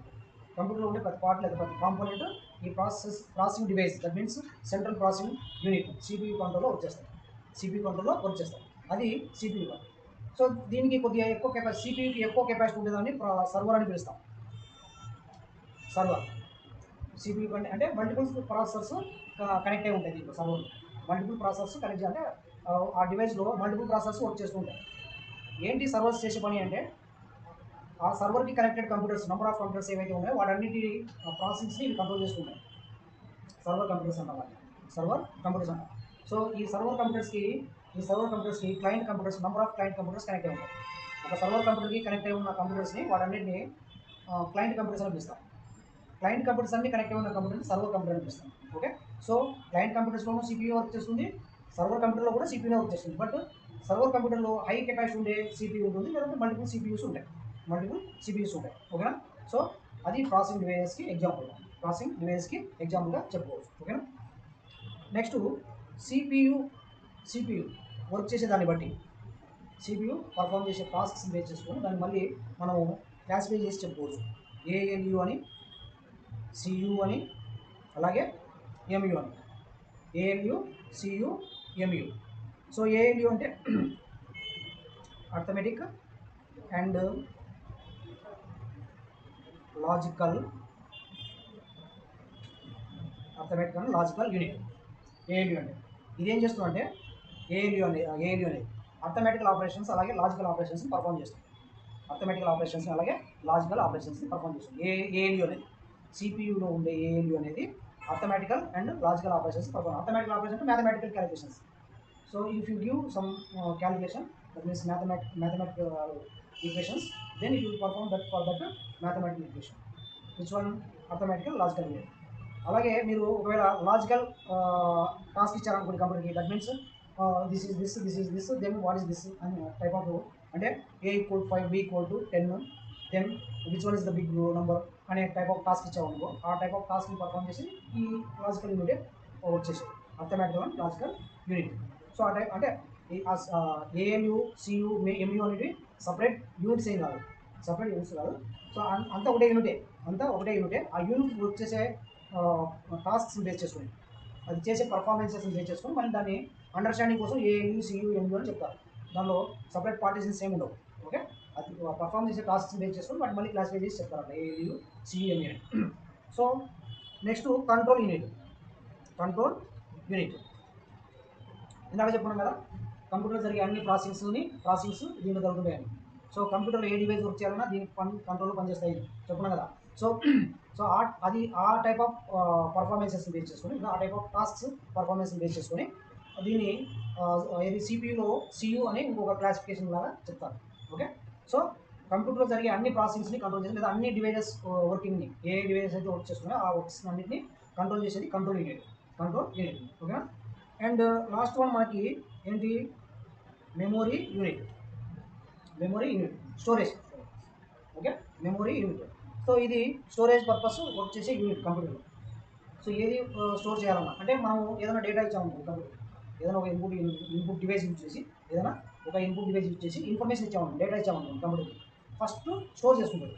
కంప్యూటర్లో ఉండే ప్రతి పార్ట్ లేదా ప్రతి కాంపోనెంట్ ఈ processing device, that means central processing unit CPU కంట్రోల్లో వర్క్ చేస్తాయి. అది సిపియూ. సో దీనికి కొద్దిగా ఎక్కువ కెపాసిటీ, సిపియూకి ఎక్కువ కెపాసిటీ ఉండేదాన్ని సర్వర్ అని పిలుస్తాం. సిపియూ అంటే మల్టిపుల్ ప్రాసెసర్స్ కనెక్ట్ అయి ఉంటాయి. దీంట్లో సర్వర్ మల్టిపుల్ ప్రాసెసర్స్ కనెక్ట్ అంటే ఆ డివైస్లో మల్టిపుల్ ప్రాసెసర్స్ వర్క్ చేస్తూ ఉంటాయి. ఏంటి సర్వర్స్ చేసే పని అంటే ఆ సర్వర్కి connected computers, number of computers ఏవైతే ఉన్నాయో వాటన్నిటి ప్రాసెసింగ్స్ని కంట్రోల్ చేస్తుంటాయి. సర్వర్ కంప్యూటర్స్ అంటారు. సో ఈ సర్వర్ కంప్యూటర్స్కి client computers, number of client computers connect అయి ఉంటాయి. ఒక సర్వర్ కంప్యూటర్కి కనెక్ట్ అయి ఉన్న కంప్యూటర్స్ని వాటన్నిటిని క్లయింట్ కంప్యూటర్స్ అని పిలుస్తాం. క్లయింట్ కంప్యూటర్స్ అన్ని కనెక్ట్ అయి ఉన్న కంప్యూటర్ని సర్వర్ కంప్యూటర్ అని పిలుస్తాం. ఓకే, సో క్లయింట్ కంప్యూటర్స్లోనూ సిపియూ వర్క్ చేస్తుంది, సర్వర్ కంప్యూటర్లో కూడా సిపియూ వర్క్ చేస్తుంది. బట్ సర్వర్ కంప్యూటర్లో హై కెపాసిటీ ఉండే సిపియూ ఉంటుంది, లేదంటే మల్టిపుల్ సిపియూస్ ఉంటాయి. ఓకేనా? సో అది ప్రాసెసింగ్ డివైజెస్కి ఎగ్జాంపుల్గా చెప్పుకోవచ్చు. ఓకేనా? నెక్స్ట్ సిపియూ వర్క్ చేసేదాన్ని బట్టి, సిపియూ పర్ఫామ్ చేసే టాస్క్స్ బేస్ చేసుకొని దాన్ని మళ్ళీ మనం క్లాసిఫై చేసి చెప్పుకోవచ్చు. ఏఎల్యూ అని, సియు అని, అలాగే ఎంయు అని. ALU, CU, MU. So ALU అంటే arithmetic and logical unit. ALU అంటే ఇదేం చేస్తుందంటే ఏఎల్యూ అనేది అర్థమెటికల్ ఆపరేషన్స్ అలాగే లాజికల్ ఆపరేషన్స్ని పర్ఫామ్ చేస్తుంది. ఏఎల్యూ అనేది సిపియూలో ఉండే ఏఎల్యూ అనేది arithmetical and logical operations perform. Arithmetical operation అంటే mathematical calculations. So if you give some calculation, that means mathematical equations, then it will perform that for that mathematical equation. Which one? Arithmetical, logical unit. అలాగే మీరు ఒకవేళ లాజికల్ టాస్క్ ఇచ్చారనుకోండి కంప్యూటర్కి, that means this is this then what is this అని టైప్ ఆఫ్, అంటే A = 5, B = 10, then which one is the big number అనే టైప్ ఆఫ్ టాస్క్ ఇచ్చామనుకో, ఆ టైప్ ఆఫ్ టాస్క్ని పర్ఫామ్ చేసి ఈ లాజికల్ యూనిట్ వచ్చేసి arithmetical and logical unit. So ఆ టైప్ అంటే ఏఎల్యూ, సియు, ఎంయూ అనేవి సపరేట్ యూనిట్స్ కాదు. సో అంతా ఒకటే యూనిటే. ఆ యూనిట్ వర్క్ చేసే టాస్క్స్ బేస్ చేసుకుని, అది చేసే పర్ఫార్మెన్సెస్ని బేస్ చేసుకొని మళ్ళీ దాన్ని అండర్స్టాండింగ్ కోసం ఏయు సియు ఎంయు అని చెప్తారు. దానిలో సపరేట్ పార్టీషన్స్ ఏమి ఉండవు. ఓకే, అది పర్ఫామ్ చేసే టాస్క్స్ బేస్ చేసుకొని వాటి మళ్ళీ క్లాసిఫై చేసి చెప్తారు ఏయు సియు ఎంయు అని. So next control unit. Control unit ఇందాక చెప్పుకున్నాం కదా, కంప్యూటర్లో జరిగే అన్ని ప్రాసెసింగ్స్ దీంట్లో జరుగుతుంటాయని. సో కంప్యూటర్లో ఏ డివైస్ వర్క్ చేయాలన్నా దీని కంట్రోల్లో పనిచేస్తాయి చెప్పుకున్నాం కదా. సో సో అది ఆ టైప్ ఆఫ్ పర్ఫార్మెన్సెస్ని బేస్ చేసుకొని, ఆ టైప్ ఆఫ్ టాస్క్స్ పర్ఫార్మెన్స్ని బేస్ చేసుకొని దీన్ని ఇది సిపియులో సియు అని ఇంకొక క్లాసిఫికేషన్ లాగా చెప్తారు. ఓకే, సో కంప్యూటర్లో జరిగే అన్ని ప్రాసెసింగ్స్ని కంట్రోల్ చేసి, లేదా అన్ని డివైజెస్ వర్కింగ్ని, ఏ డివైజెస్ అయితే వర్క్ చేస్తున్నాయో ఆ వర్క్స్ అన్నింటినీ కంట్రోల్ చేసేది కంట్రోల్ యూనిట్. ఓకేనా. అండ్ లాస్ట్ వన్ మనకి ఏంటి, memory unit. Storage. Okay, memory unit. So ఇది స్టోరేజ్ పర్పస్ వర్క్ చేసే యూనిట్ కంప్యూటర్లో. సో ఏది స్టోర్ చేయాలన్నా, అంటే మనం ఏదైనా డేటా ఇచ్చామనుకో కంప్యూటర్, ఏదైనా ఒక ఇన్పుట్ డివైస్ యూజ్ చేసి, ఇన్ఫర్మేషన్ ఇచ్చామనుకో, డేటా ఇచ్చామనుకో కంప్యూటర్కి, ఫస్ట్ స్టోర్ చేసుకుంటుంది.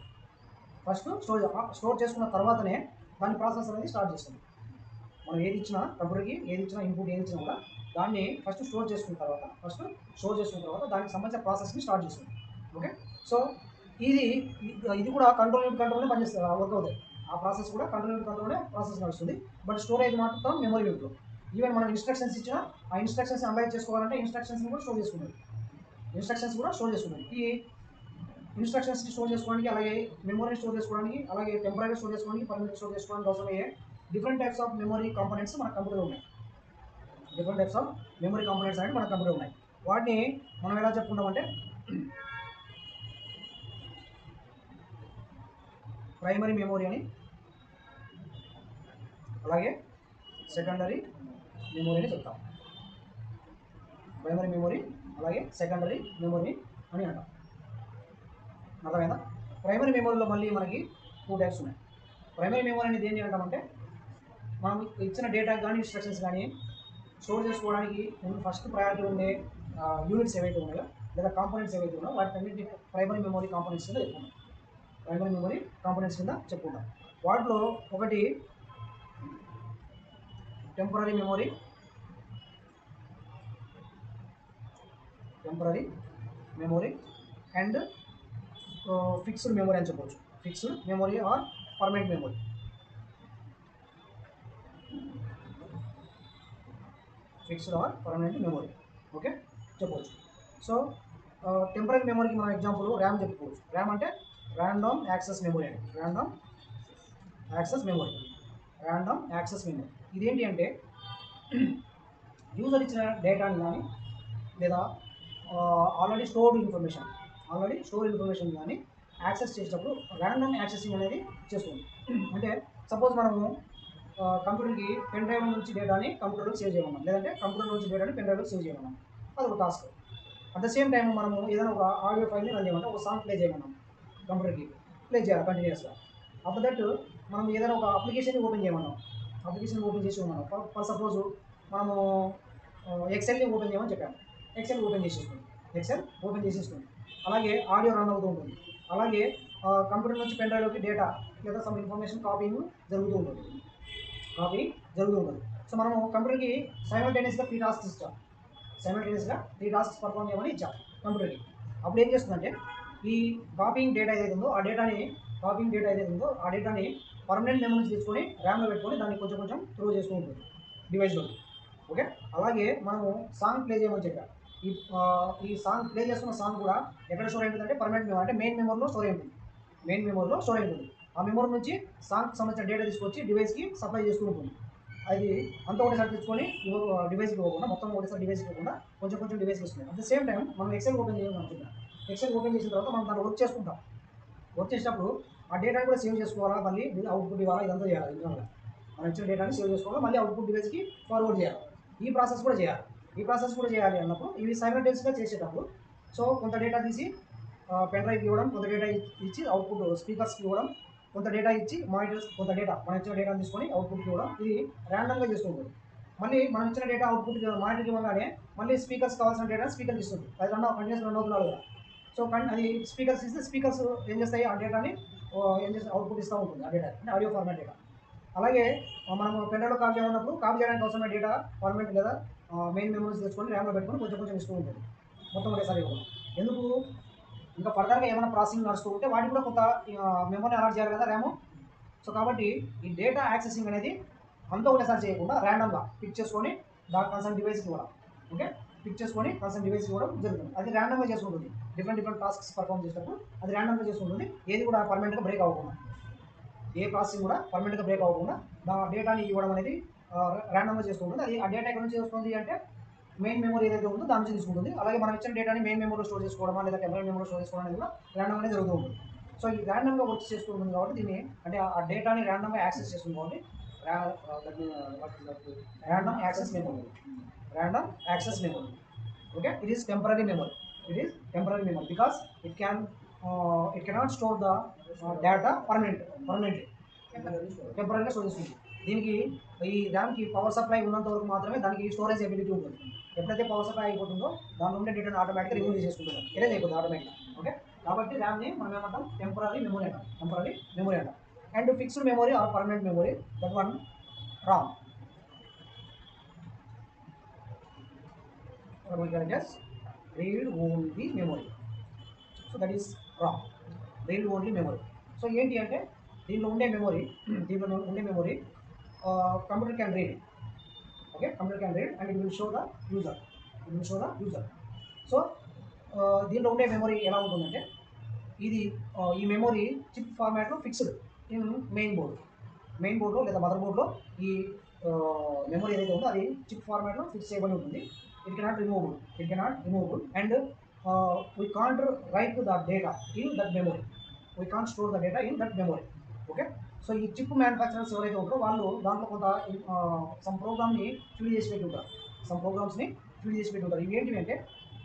స్టోర్ చేసుకున్న తర్వాతనే దాని ప్రాసెస్ అనేది స్టార్ట్ చేస్తుంది. మనం కంప్యూటర్కి ఏది ఇచ్చినా ఇన్పుట్ ఏది ఇచ్చినా కూడా దాన్ని ఫస్ట్ స్టోర్ చేసుకున్న తర్వాత దానికి సంబంధించిన ప్రాసెస్ని స్టార్ట్ చేస్తుంది. ఓకే, సో ఇది కూడా కంట్రోల్లోనే పనిచేస్తుంది, వర్క్ అవుతాయి. ఆ ప్రాసెస్ కూడా కంట్రోల్లోనే ప్రాసెస్ నడుస్తుంది. బట్ స్టోరేజ్ మాత్రం మెమరీ యూనిట్లో. ఈవెన్ మనం ఇన్స్ట్రక్షన్స్ ఇచ్చినా ఆ ఇన్స్ట్రక్షన్స్ అనలైజ్ చేసుకోవాలంటే ఇన్స్ట్రక్షన్స్ కూడా స్టోర్ చేసుకున్నాయి. ఈ ఇన్స్ట్రక్షన్స్ని స్టోర్ చేసుకోవడానికి, అలాగే మెమరీని స్టోర్ చేసుకోవడానికి, అలాగే టెంపరీ స్టోర్ చేసుకోవడానికి, పర్మనెంట్ స్టోర్ చేసుకోవడానికి అవసరమయ్యే different types of memory components మన కంప్యూటర్లో ఉన్నాయి. అనేది మన కంప్యూటర్లో ఉన్నాయి. వాటిని మనం ఎలా చెప్పుకుంటామంటే ప్రైమరీ మెమరీ అని, అలాగే సెకండరీ మెమరీ అని చెప్తాం. ప్రైమరీ మెమరీ అలాగే సెకండరీ మెమరీ అని అంటాం. అర్థమైందా? ప్రైమరీ మెమరీలో మళ్ళీ మనకి 2 టైప్స్ ఉన్నాయి. ప్రైమరీ మెమరీ అనేది ఏంటి అంటామంటే, మనం ఇచ్చిన డేటా కానీ ఇన్స్ట్రక్షన్స్ కానీ స్టోర్ చేసుకోవడానికి ఫస్ట్ ప్రయారిటీ ఉండే యూనిట్స్ ఏవైతే ఉన్నాయో, లేదా కాంపోనెంట్స్ ఏవైతే ఉన్నాయో వాటిని ప్రైమరీ మెమరీ కాంపోనెంట్స్ కింద చెప్పుకుంటాం. వాటిలో ఒకటి temporary memory and fixed memory అని చెప్పవచ్చు. Fixed memory or permanent memory. Okay, చెప్పవచ్చు. సో టెంపరీ మెమరీకి మనం ఎగ్జాంపుల్ ర్యామ్ చెప్పుకోవచ్చు. ర్యామ్ అంటే ర్యాండమ్ యాక్సెస్ మెమరీ అండి. ర్యాండమ్ యాక్సెస్ మెమరీ ఇదేంటి అంటే, యూజర్ ఇచ్చిన డేటాని కానీ, లేదా ఆల్రెడీ స్టోర్డ్ ఇన్ఫర్మేషన్ కానీ యాక్సెస్ చేసేటప్పుడు ర్యాండమ్ యాక్సెసింగ్ అనేది చేస్తుంది. అంటే సపోజ్ మనము కంప్యూటర్కి పెన్ డ్రైవ్ నుంచి డేటాని కంప్యూటర్లో సేవ్ చేయమన్నాం, లేదంటే కంప్యూటర్ నుంచి డేటాని పెన్ డ్రైవ్లో సేవ్ చేయమన్నాం. అది ఒక task. At the same time మనము ఏదైనా ఒక ఆడియో ఫైల్ని రన్ చేయమంటే, ఒక సాంగ్ ప్లే చేయమన్నాం, కంప్యూటర్కి ప్లే చేయాలి కంటిన్యూస్గా. ఆఫ్టర్ దట్ మనం ఏదైనా ఒక అప్లికేషన్ ఓపెన్ చేసి ఉన్నాం. ఫర్ సపోజ్ మనము ఎక్సెల్ని ఓపెన్ చేయమని చెప్పాము. ఎక్సెల్ ఓపెన్ చేసేస్తుంది. అలాగే ఆడియో రన్ అవుతూ ఉంటుంది. అలాగే కంప్యూటర్ నుంచి పెన్ డ్రైవ్లోకి డేటా లేదా సమ్ ఇన్ఫర్మేషన్ కాపీయింగ్ జరుగుతూ ఉంటుంది. సో మనము కంప్యూటర్కి సైమల్టేనియస్గా 3 టాస్క్స్ పర్ఫామ్ చేయమని ఇచ్చాం కంప్యూటర్కి. అప్పుడు ఏం చేస్తుందంటే, ఈ కాపీయింగ్ డేటా ఏదైతే ఉందో ఆ డేటాని పర్మనెంట్ మెమరీ నుంచి తీసుకొని ర్యామ్లో పెట్టుకొని దాన్ని కొంచెం త్రో చేస్తూ ఉంటుంది డివైస్లో. ఓకే, అలాగే మనము సాంగ్ ప్లే చేయమని చెప్పాం. ఈ సాంగ్ ప్లే చేస్తున్న సాంగ్ కూడా ఎక్కడ స్టోర్ అయి ఉంటుందంటే, పర్మనెంట్ మెమరీ అంటే మెయిన్ మెమరీలో స్టోర్ అయి ఉంటుంది. ఆ మెమరీ నుంచి సాంగ్కి సంబంధించిన డేటా తీసుకొచ్చి డివైస్కి సప్లై చేస్తూ ఉంటుంది. అది అంతా ఒకటేసారి తెచ్చుకొని డివైస్కి ఇవ్వకుండా, మొత్తం ఒకటేసారి డివైస్కి ఇవ్వకుండా కొంచెం డివైస్కి వస్తుంది. అట్ ద సేమ్ టైం మనం ఎక్సెల్ ఓపెన్ చేయాలనుకుంటున్నాం. ఎక్సెల్ ఓపెన్ చేసిన తర్వాత మనం దాన్ని వర్క్ చేసేటప్పుడు ఆ డేటాని కూడా సేవ్ చేసుకోవాలా, మళ్ళీ అవుట్పుట్ ఇవ్వాలా, ఇదంతా చేయాలి. మనం ఇచ్చిన డేటాని సేవ్ చేసుకోవాలా, మళ్ళీ అవుట్పుట్ డివైస్కి ఫార్వర్డ్ చేయాలి. ఈ ప్రాసెస్ కూడా చేయాలి అన్నప్పుడు ఇవి సైమల్టేనియస్గా చేసేటప్పుడు, సో కొంత డేటా తీసి పెన్ డ్రైవ్కి ఇవ్వడం, కొంత డేటా ఇచ్చి అవుట్పుట్ స్పీకర్స్కి ఇవ్వడం, కొంత డేటా ఇచ్చి మానిటర్స్, కొంత డేటా మనం ఇచ్చిన డేటాను తీసుకొని అవుట్పుట్కి ఇవ్వడం, ఇది ర్యాండమ్గా చేస్తూ ఉంటుంది. మళ్ళీ మనం ఇచ్చిన డేటా అవుట్పుట్ మానిటర్కి ఇవ్వగానే మళ్ళీ స్పీకర్స్ కావాల్సిన డేటా స్పీకర్కి ఇస్తుంది. అది కంటిన్యూస్ రన్ అవుతున్నారు కదా. సో అది స్పీకర్స్ ఇస్తే స్పీకర్స్ ఏం చేస్తాయి, ఆ డేటాని అవుట్పుట్ ఇస్తూ ఉంటుంది. ఆ డేటా అంటే ఆడియో ఫార్మాట్ డేటా. అలాగే మనం పెన్డ్రైవ్లో కాపీ చేయమన్నప్పుడు కాపీ చేయడానికి అవసరమైన డేటా పర్మనెంట్ లేదా మెయిన్ మెమరీస్ తెచ్చుకొని ర్యామ్లో పెట్టుకొని కొంచెం కొంచెం ఇస్తూ ఉంటుంది మొత్తం ఒకేసారి ఇవ్వడం. ఎందుకు? ఇంకా ఫర్దర్గా ఏమైనా ప్రాసెసింగ్ నడుస్తూ ఉంటే వాటికి కూడా కొంత మెమరీ అలాట్ చేయాలి కదా ర్యామ్. సో కాబట్టి ఈ డేటా యాక్సెసింగ్ అనేది అంతా ఒకటేసారి చేయకుండా ర్యాండమ్గా పిక్ చేసుకొని దాని కన్సర్న్ డివైస్కి ఇవ్వడం. ఓకే, పిక్ చేసుకొని కన్సర్న్ డివైస్కి ఇవ్వడం జరుగుతుంది. అది ర్యాండమ్గా చేసుకుంటుంది. డిఫరెంట్ టాస్క్స్ పర్ఫామ్ చేసేటప్పుడు అది ర్యాండమ్గా చేసుకుంటుంది. ఏది కూడా పర్మనెంట్గా బ్రేక్ అవ్వకుండా, ఏ ప్రాసెసింగ్ కూడా పర్మనెంట్గా బ్రేక్ అవ్వకుండా డేటాని ఇవ్వడం అనేది ర్యాండమ్గా చేసుకుంటుంది. అది ఆ డేటా ఎక్కడ నుంచి వస్తుంది అంటే మెయిన్ మెమరీ ఏదైతే ఉందో దాని నుంచి తీసుకుంటుంది. అలాగే మనం ఇచ్చిన డేటాని మెయిన్ మెమరీలో స్టోర్ చేసుకోవడం లేదా టెంపరీ మెమరీలో స్టోర్ చేసుకోవడం అనేది కూడా ర్యాండమ్గానే జరుగుతూ ఉంటుంది. సో ఈ ర్యాండమ్గా వర్క్ చేస్తూ ఉంటుంది కాబట్టి దీన్ని అంటే ఆ డేటాని ర్యాండమ్గా యాక్సెస్ చేస్తుంది కాబట్టి random access memory. Random access memory. Okay, it is temporary memory. It is temporary memory because it cannot store the data permanently. టెంపరీగా స్టోర్ చేస్తుంది. దీనికి ఈ ర్యామ్కి పవర్ సప్లై ఉన్నంత వరకు మాత్రమే దానికి స్టోరేజ్ ఎబిలిటీ ఉంటుంది. ఎప్పుడైతే పవర్ సప్లై అయిపోతుందో దాని ఉండే డేటాను ఆటోమేటిక్గా రిమూవ్ చేసుకుంటుంది, ఎరేజ్ అయిపోతుంది ఆటోమేటిక్గా. ఓకే, కాబట్టి ర్యామ్ని మనం ఏమంటాం టెంపరీ మెమరీ అంటాం. And fixed memory or permanent memory, that one Ram. we can just read only memory. So that is ROM, read only memory. So ఏంటి అంటే దీనిలో ఉండే memory computer can read. Okay, computer can read and it will show the user. So దీనిలో ఉండే మెమరీ ఎలా ఉంటుందంటే ఇది ఈ మెమరీ చిప్ ఫార్మాట్లో ఫిక్స్డ్ ఇన్ మెయిన్ బోర్డ్లో లేదా మదర్ బోర్డ్లో ఈ మెమరీ ఏదైతే ఉందో అది చిప్ ఫార్మాట్లో ఫిక్స్ చేయబడి ఉంటుంది. It cannot removable and we can't write the data in that memory. We can't store the data in that memory. Okay, so ఈ చిప్ మ్యానుఫ్యాక్చరర్స్ ఎవరైతే ఉంటారో వాళ్ళు దాంట్లో కొంత సమ్ ప్రోగ్రామ్స్ని ఫీడ్ చేసి పెట్టి ఉంటారు. ఇవి ఏంటివి అంటే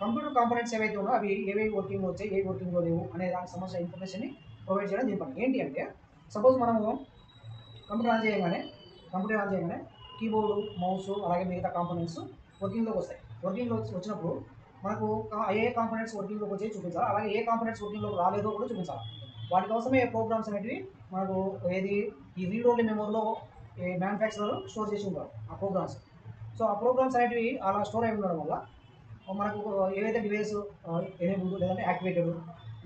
కంప్యూటర్ కాంపోనెంట్స్ ఏవైతే ఉన్నాయో అవి ఏవేవి వర్కింగ్లో వచ్చాయి, ఏ వర్కింగ్లో లేవు అనే దానికి సంబంధించిన ఇన్ఫర్మేషన్ని ప్రొవైడ్ చేయడం దీని పని. ఏంటి అంటే సపోజ్ మనము కంప్యూటర్ ఆన్ చేయగానే కీబోర్డు, మౌస్ అలాగే మిగతా కాంపోనెంట్స్ వర్కింగ్లోకి వస్తాయి. వర్కింగ్లోకి వచ్చినప్పుడు మనకు ఏ కాంపోనెంట్స్ వర్కింగ్లోకి వచ్చాయి చూపించాలి, అలాగే ఏ కాంపోనెంట్స్ వర్కింగ్లోకి రాలేదో కూడా చూపించాలి. వాటి కోసమే ప్రోగ్రామ్స్ అనేటివి మనకు ఈ రీడ్ ఓన్లీ మెమరీలో మ్యానుఫ్యాక్చరర్ స్టోర్ చేసి ఉంటారు ఆ ప్రోగ్రామ్స్. సో ఆ ప్రోగ్రామ్స్ అనేటివి అలా స్టోర్ అయి ఉండడం వల్ల మనకు ఏవైతే డివైస్ ఎనేబుల్డ్ లేదంటే యాక్టివేటెడ్,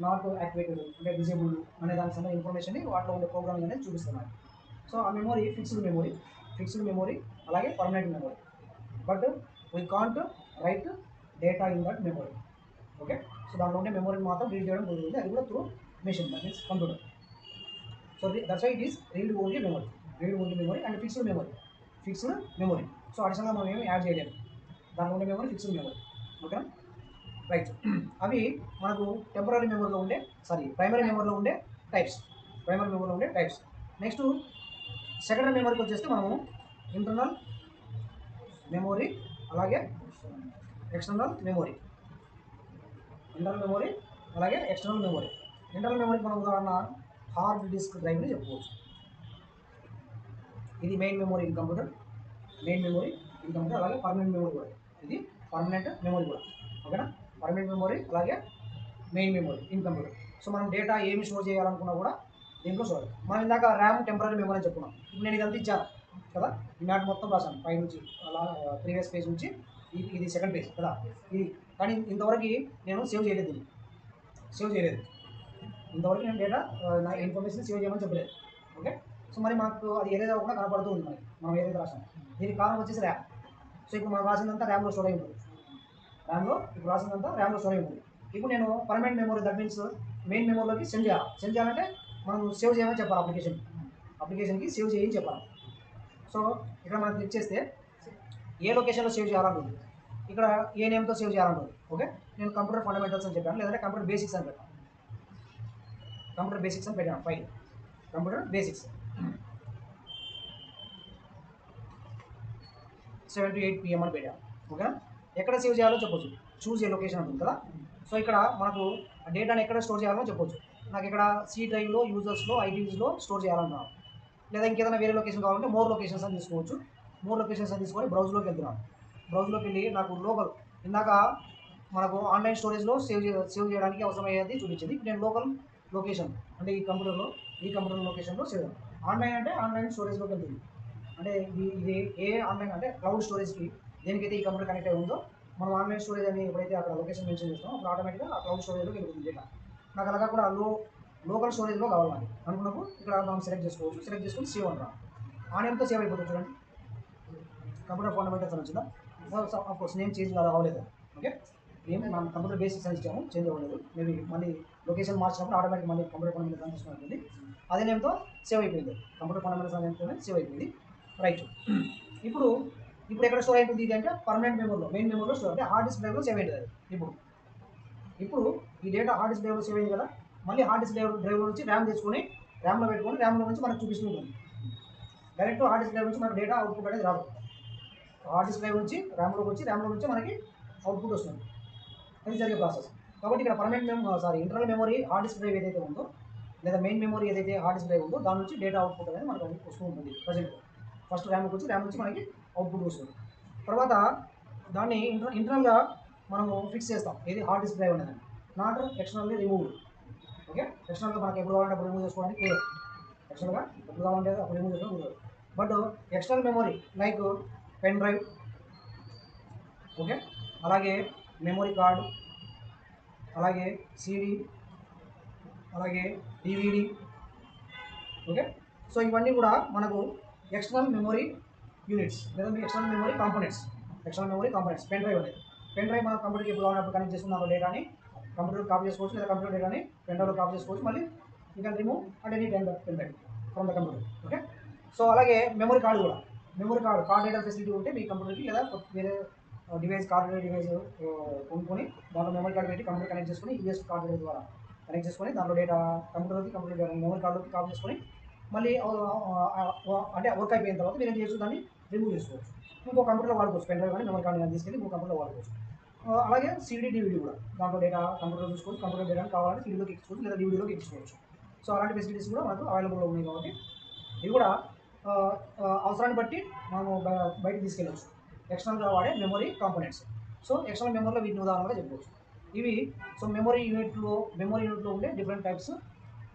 నాట్ యాక్టివేటెడ్ అంటే డిజేబుల్డ్ అనే దానికి సంబంధించిన ఇన్ఫర్మేషన్ వాటిలో ఉండే ప్రోగ్రామింగ్ అనేది చూపిస్తున్నాయి. సో ఆ మెమరీ ఫిక్స్డ్ మెమరీ అలాగే permanent memory. But we can't write data in that memory. Okay, so దాంట్లో ఉండే మెమరీని మాత్రం రీడ్ చేయడం జరుగుతుంది, అది కూడా through machine, that means computer. So that's why it is read only memory and fixed memory. So అడిషనల్గా మనం ఏమి యాడ్ చేయలేము, దాంట్లో ఉండే మెమరీ ఫిక్స్డ్ మెమరీ. ఓకేనా, రైట్. అవి మనకు ప్రైమరీ మెమరీలో ఉండే టైప్స్. నెక్స్ట్ సెకండరీ మెమరీకి వచ్చేస్తే మనము ఇంటర్నల్ మెమరీ అలాగే ఎక్స్టర్నల్ మెమరీ. ఇంటర్నల్ మెమరీకి మనం ఉదాహరణ హార్డ్ డిస్క్ డ్రైవ్ని చెప్పుకోవచ్చు. ఇది మెయిన్ మెమరీ ఇన్ కంప్యూటర్, అలాగే పర్మనెంట్ మెమరీ కూడా. ఇది పర్మనెంట్ మెమరీ కూడా. ఓకేనా, పర్మనెంట్ మెమరీ అలాగే main memory in computer. So మనం డేటా ఏమి స్టోర్ చేయాలనుకున్నా కూడా దీంట్లో స్టోర్. మనం ఇందాక ర్యామ్ టెంపరీ మెమరీ అని చెప్పుకున్నాం. ఇప్పుడు నేను ఇదంతా ఇచ్చాను కదా, ఈ మ్యాట్ మొత్తం రాశాను పై నుంచి అలా ప్రీవియస్ పేజ్ నుంచి ఇది సెకండ్ పేజ్ కదా ఇది. కానీ ఇంతవరకు నేను సేవ్ చేయలేదు. ఇంతవరకు నేను డేటా నా ఇన్ఫర్మేషన్ సేవ్ చేయమని చెప్పలేదు. ఓకే, సో మరి మనకు అది ఏదైతే అవ్వకుండా కనపడుతూ ఉంది మనం ఏదైతే రాసాం. దీనికి కారణం వచ్చేసి ర్యామ్. సో ఇప్పుడు మనం రాసిందంతా ర్యామ్లో స్టోర్ అయి ఉంటుంది. ఇప్పుడు నేను permanent memory, that means main మెమరీలోకి సెండ్ చేయాలంటే మనం సేవ్ చేయమని చెప్పాలి. అప్లికేషన్కి సేవ్ చేయని చెప్పాలి. సో ఇక్కడ మనం క్లిక్ చేస్తే ఏ లొకేషన్లో సేవ్ చేయాలంటుంది, ఇక్కడ ఏ నేమ్తో సేవ్ చేయాలంటుంది. ఓకే, నేను కంప్యూటర్ ఫండమెంటల్స్ అని చెప్పాను, లేదంటే కంప్యూటర్ బేసిక్స్ అని పెట్టాను. File computer basics 7 to 8 PM అని పెట్టాను. ఓకేనా, ఎక్కడ సేవ్ చేయాలో చెప్పొచ్చు, చూజ్ ఏ లొకేషన్ ఉంటుంది కదా. సో ఇక్కడ మనకు డేటాని ఎక్కడ స్టోర్ చేయాలో చెప్పొచ్చు. నాకు ఇక్కడ సి డ్రైవ్లో, యూజర్స్లో, ఐటీస్లో స్టోర్ చేయాలన్నాను, లేదా ఇంకేదైనా వేరే లొకేషన్ కావాలంటే మోర్ లొకేషన్స్ అని తీసుకోవచ్చు. తీసుకొని బ్రౌజ్లోకి వెళ్తున్నాను. బ్రౌజ్లోకి వెళ్ళి నాకు లోకల్ ఇందాక మనకు ఆన్లైన్ స్టోరేజ్లో సేవ్ చేయడానికి అవసరమయ్యేది చూపించింది. ఇప్పుడు నేను లోకల్ లొకేషన్ అంటే ఈ కంప్యూటర్ లొకేషన్లో సేవ్ ఆన్లైన్ అంటే ఆన్లైన్ స్టోరేజ్లోకి వెళ్తుంది. అంటే ఇది ఏ ఆన్లైన్ అంటే క్లౌడ్ స్టోరేజ్కి దేనికైతే ఈ కంప్యూటర్ కనెక్ట్ అయి ఉందో మనం ఆన్లైన్ స్టోరేజ్ అని ఎప్పుడైతే అక్కడ లొకేషన్ మెన్షన్ చేస్తామో అప్పుడు ఆటోమేటిక్గా ఆ క్లౌడ్ స్టోరేజ్లోకి వెళ్తుంది డేటా. నాకు అలాగా కూడా లోకల్ స్టోరేజ్లో కావాలి నాకు అనుకున్నప్పుడు ఇక్కడ మనం సెలెక్ట్ చేసుకోవచ్చు. సెలెక్ట్ చేసుకుని సేవ్ అంటాం. ఆ నేమ్తో సేవ్ అయిపోతుంది చూడండి. కంప్యూటర్ ఫండమెంటల్స్ అని వచ్చిందా? కోర్స్ నేమ్ చేంజ్ అవ్వలేదు. ఓకే, నేమ్ మనం కంప్యూటర్ బేసిక్స్ అని ఇచ్చాము, చేంజ్ అవ్వలేదు. మేబీ మళ్ళీ లొకేషన్ మార్చినప్పుడు ఆటోమేటిక్ మళ్ళీ కంప్యూటర్ ఫండమెంటల్స్ అని తీసుకుంటుంది. అదే నేమ్తో సేవ్ అయిపోయింది. కంప్యూటర్ ఫండమెంటల్స్ అనే నేమ్తోనే సేవ్ అయిపోయింది. రైట్. ఇప్పుడు ఎక్కడ స్టోర్ అయిపోతుంది ఇది అంటే పర్మనెంట్ మెమరీలో, మెయిన్ మెమరీలో స్టోర్ అంటే హార్డ్ డిస్క్ డ్రైవ్లో సేవ్ అయింది అది. ఇప్పుడు ఈ డేటా హార్డ్ డిస్క్ డ్రైవ్లో సేవ్ అయింది కదా, మళ్ళీ హార్డ్ డిస్క్ డ్రైవ్ నుంచి ర్యామ్ తెచ్చుకొని ర్యామ్లో పెట్టుకొని ర్యామ్లో నుంచి మనకు చూపిస్తూ ఉంటుంది. డైరెక్ట్ హార్డ్ డిస్క్ డ్రైవ్ నుంచి మనకు డేటా అవుట్పుట్ అనేది రాదు. హార్డ్ డిస్క్ డ్రైవ్ నుంచి ర్యామ్లోకి వచ్చి ర్యామ్లో నుంచి మనకి అవుట్పుట్ వస్తుంది. అది జరిగే ప్రాసెస్. కాబట్టి ఇక్కడ internal memory hard disk drive ఏదైతే ఉందో లేదా మెయిన్ మెమరీ ఏదైతే హార్డ్ డిస్క్ డ్రైవ్ ఉందో దాని నుంచి డేటా అవుట్పుట్ అనేది మనకు వస్తూ ఉంటుంది. ప్రజెంట్ ఫస్ట్ ర్యామ్కి వచ్చి ర్యామ్ నుంచి మనకి అవుట్పుట్ వస్తుంది. తర్వాత దాన్ని ఇంటర్నల్గా మనము ఫిక్స్ చేస్తాం, ఏది హార్డ్ డిస్క్ డ్రైవ్ అనేది, నాట్ ఎక్స్టర్నల్లీ రిమూవ్డ్. ఓకే, ఎక్స్టర్నల్గా మనకి ఎప్పుడు కావాలంటే అప్పుడు రిమూవ్ చేసుకోవడానికి కుదరదు. ఎక్స్టర్నల్గా ఎప్పుడు కావాలంటే అప్పుడు రిమూవ్ చేసుకోవడానికి కుదరదు. But external memory like pen drive, okay, అలాగే మెమరీ కార్డు, అలాగే సిడి, అలాగే డివిడి, ఓకే. సో ఇవన్నీ కూడా మనకు ఎక్స్టర్నల్ మెమరీ యూనిట్స్ లేదా external memory components. Pen drive అనేది, పెన్ డ్రైవ్ మన కంప్యూటర్కి ఎప్పుడు కావాలన్నప్పుడు కనెక్ట్ చేసుకున్న డేటాని కంప్యూటర్ కాపీ చేసుకోవచ్చు, లేదా కంప్యూటర్ డేటాని పెన్ డ్రైవ్లో కాపీ చేసుకోవచ్చు. మళ్ళీ you can remove at any time pen drive from the computer. Okay, so అలాగే మెమరీ కార్డు కూడా, కార్డ్ రీడర్ ఫెసిలిటీ ఉంటే మీ కంప్యూటర్కి లేదా వేరే డివైస్ కార్డ్ డివైస్ కొనుక్కొని దాంట్లో మెమరీ కార్డు పెట్టి కంప్యూటర్ కనెక్ట్ చేసుకొని యూఎస్ కార్డ్ రీడర్ ద్వారా కనెక్ట్ చేసుకొని దాంట్లో డేటా కంప్యూటర్ మెమరీ కార్డులోకి కాపీ చేసుకొని మళ్ళీ అంటే వర్క్ అయిపోయిన తర్వాత మీరు ఏం చేయొచ్చు, దాన్ని రిమూవ్ చేసుకోవచ్చు. ఇంకో కంప్యూటర్లో వాడుకోవచ్చు. పెన్ డ్రైవ్ కానీ మెమరీ కార్డు కానీ తీసుకెళ్ళి ఇంకో కంప్యూటర్లో వాడుకోవచ్చు. అలాగే సిడి డివిడి కూడా దాంట్లో డేటా కంప్యూటర్ చూసుకోవచ్చు. కంప్యూటర్ డేటా కావాలంటే సిడీలోకి ఎక్కించుకోవచ్చు లేదా డివిడీలోకి ఎక్కించుకోవచ్చు. సో అలాంటి ఫెసిలిటీస్ కూడా మనకు అవైలబుల్లో ఉన్నాయి. కాబట్టి ఇవి కూడా అవసరాన్ని బట్టి మనము బయటకు తీసుకెళ్ళవచ్చు. ఎక్స్టర్నల్గా వాడే మెమరీ కాంపోనెంట్స్. సో ఎక్స్టర్నల్ మెమరీలో వీటిని ఉదాహరణగా చెప్పుకోవచ్చు ఇవి. సో మెమరీ యూనిట్లో ఉండే డిఫరెంట్ టైప్స్,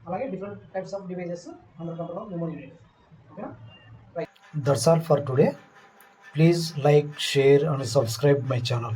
అలాగే different types of devices under control of memory unit. ఓకేనా? That's all for today. Please like, share and subscribe my channel.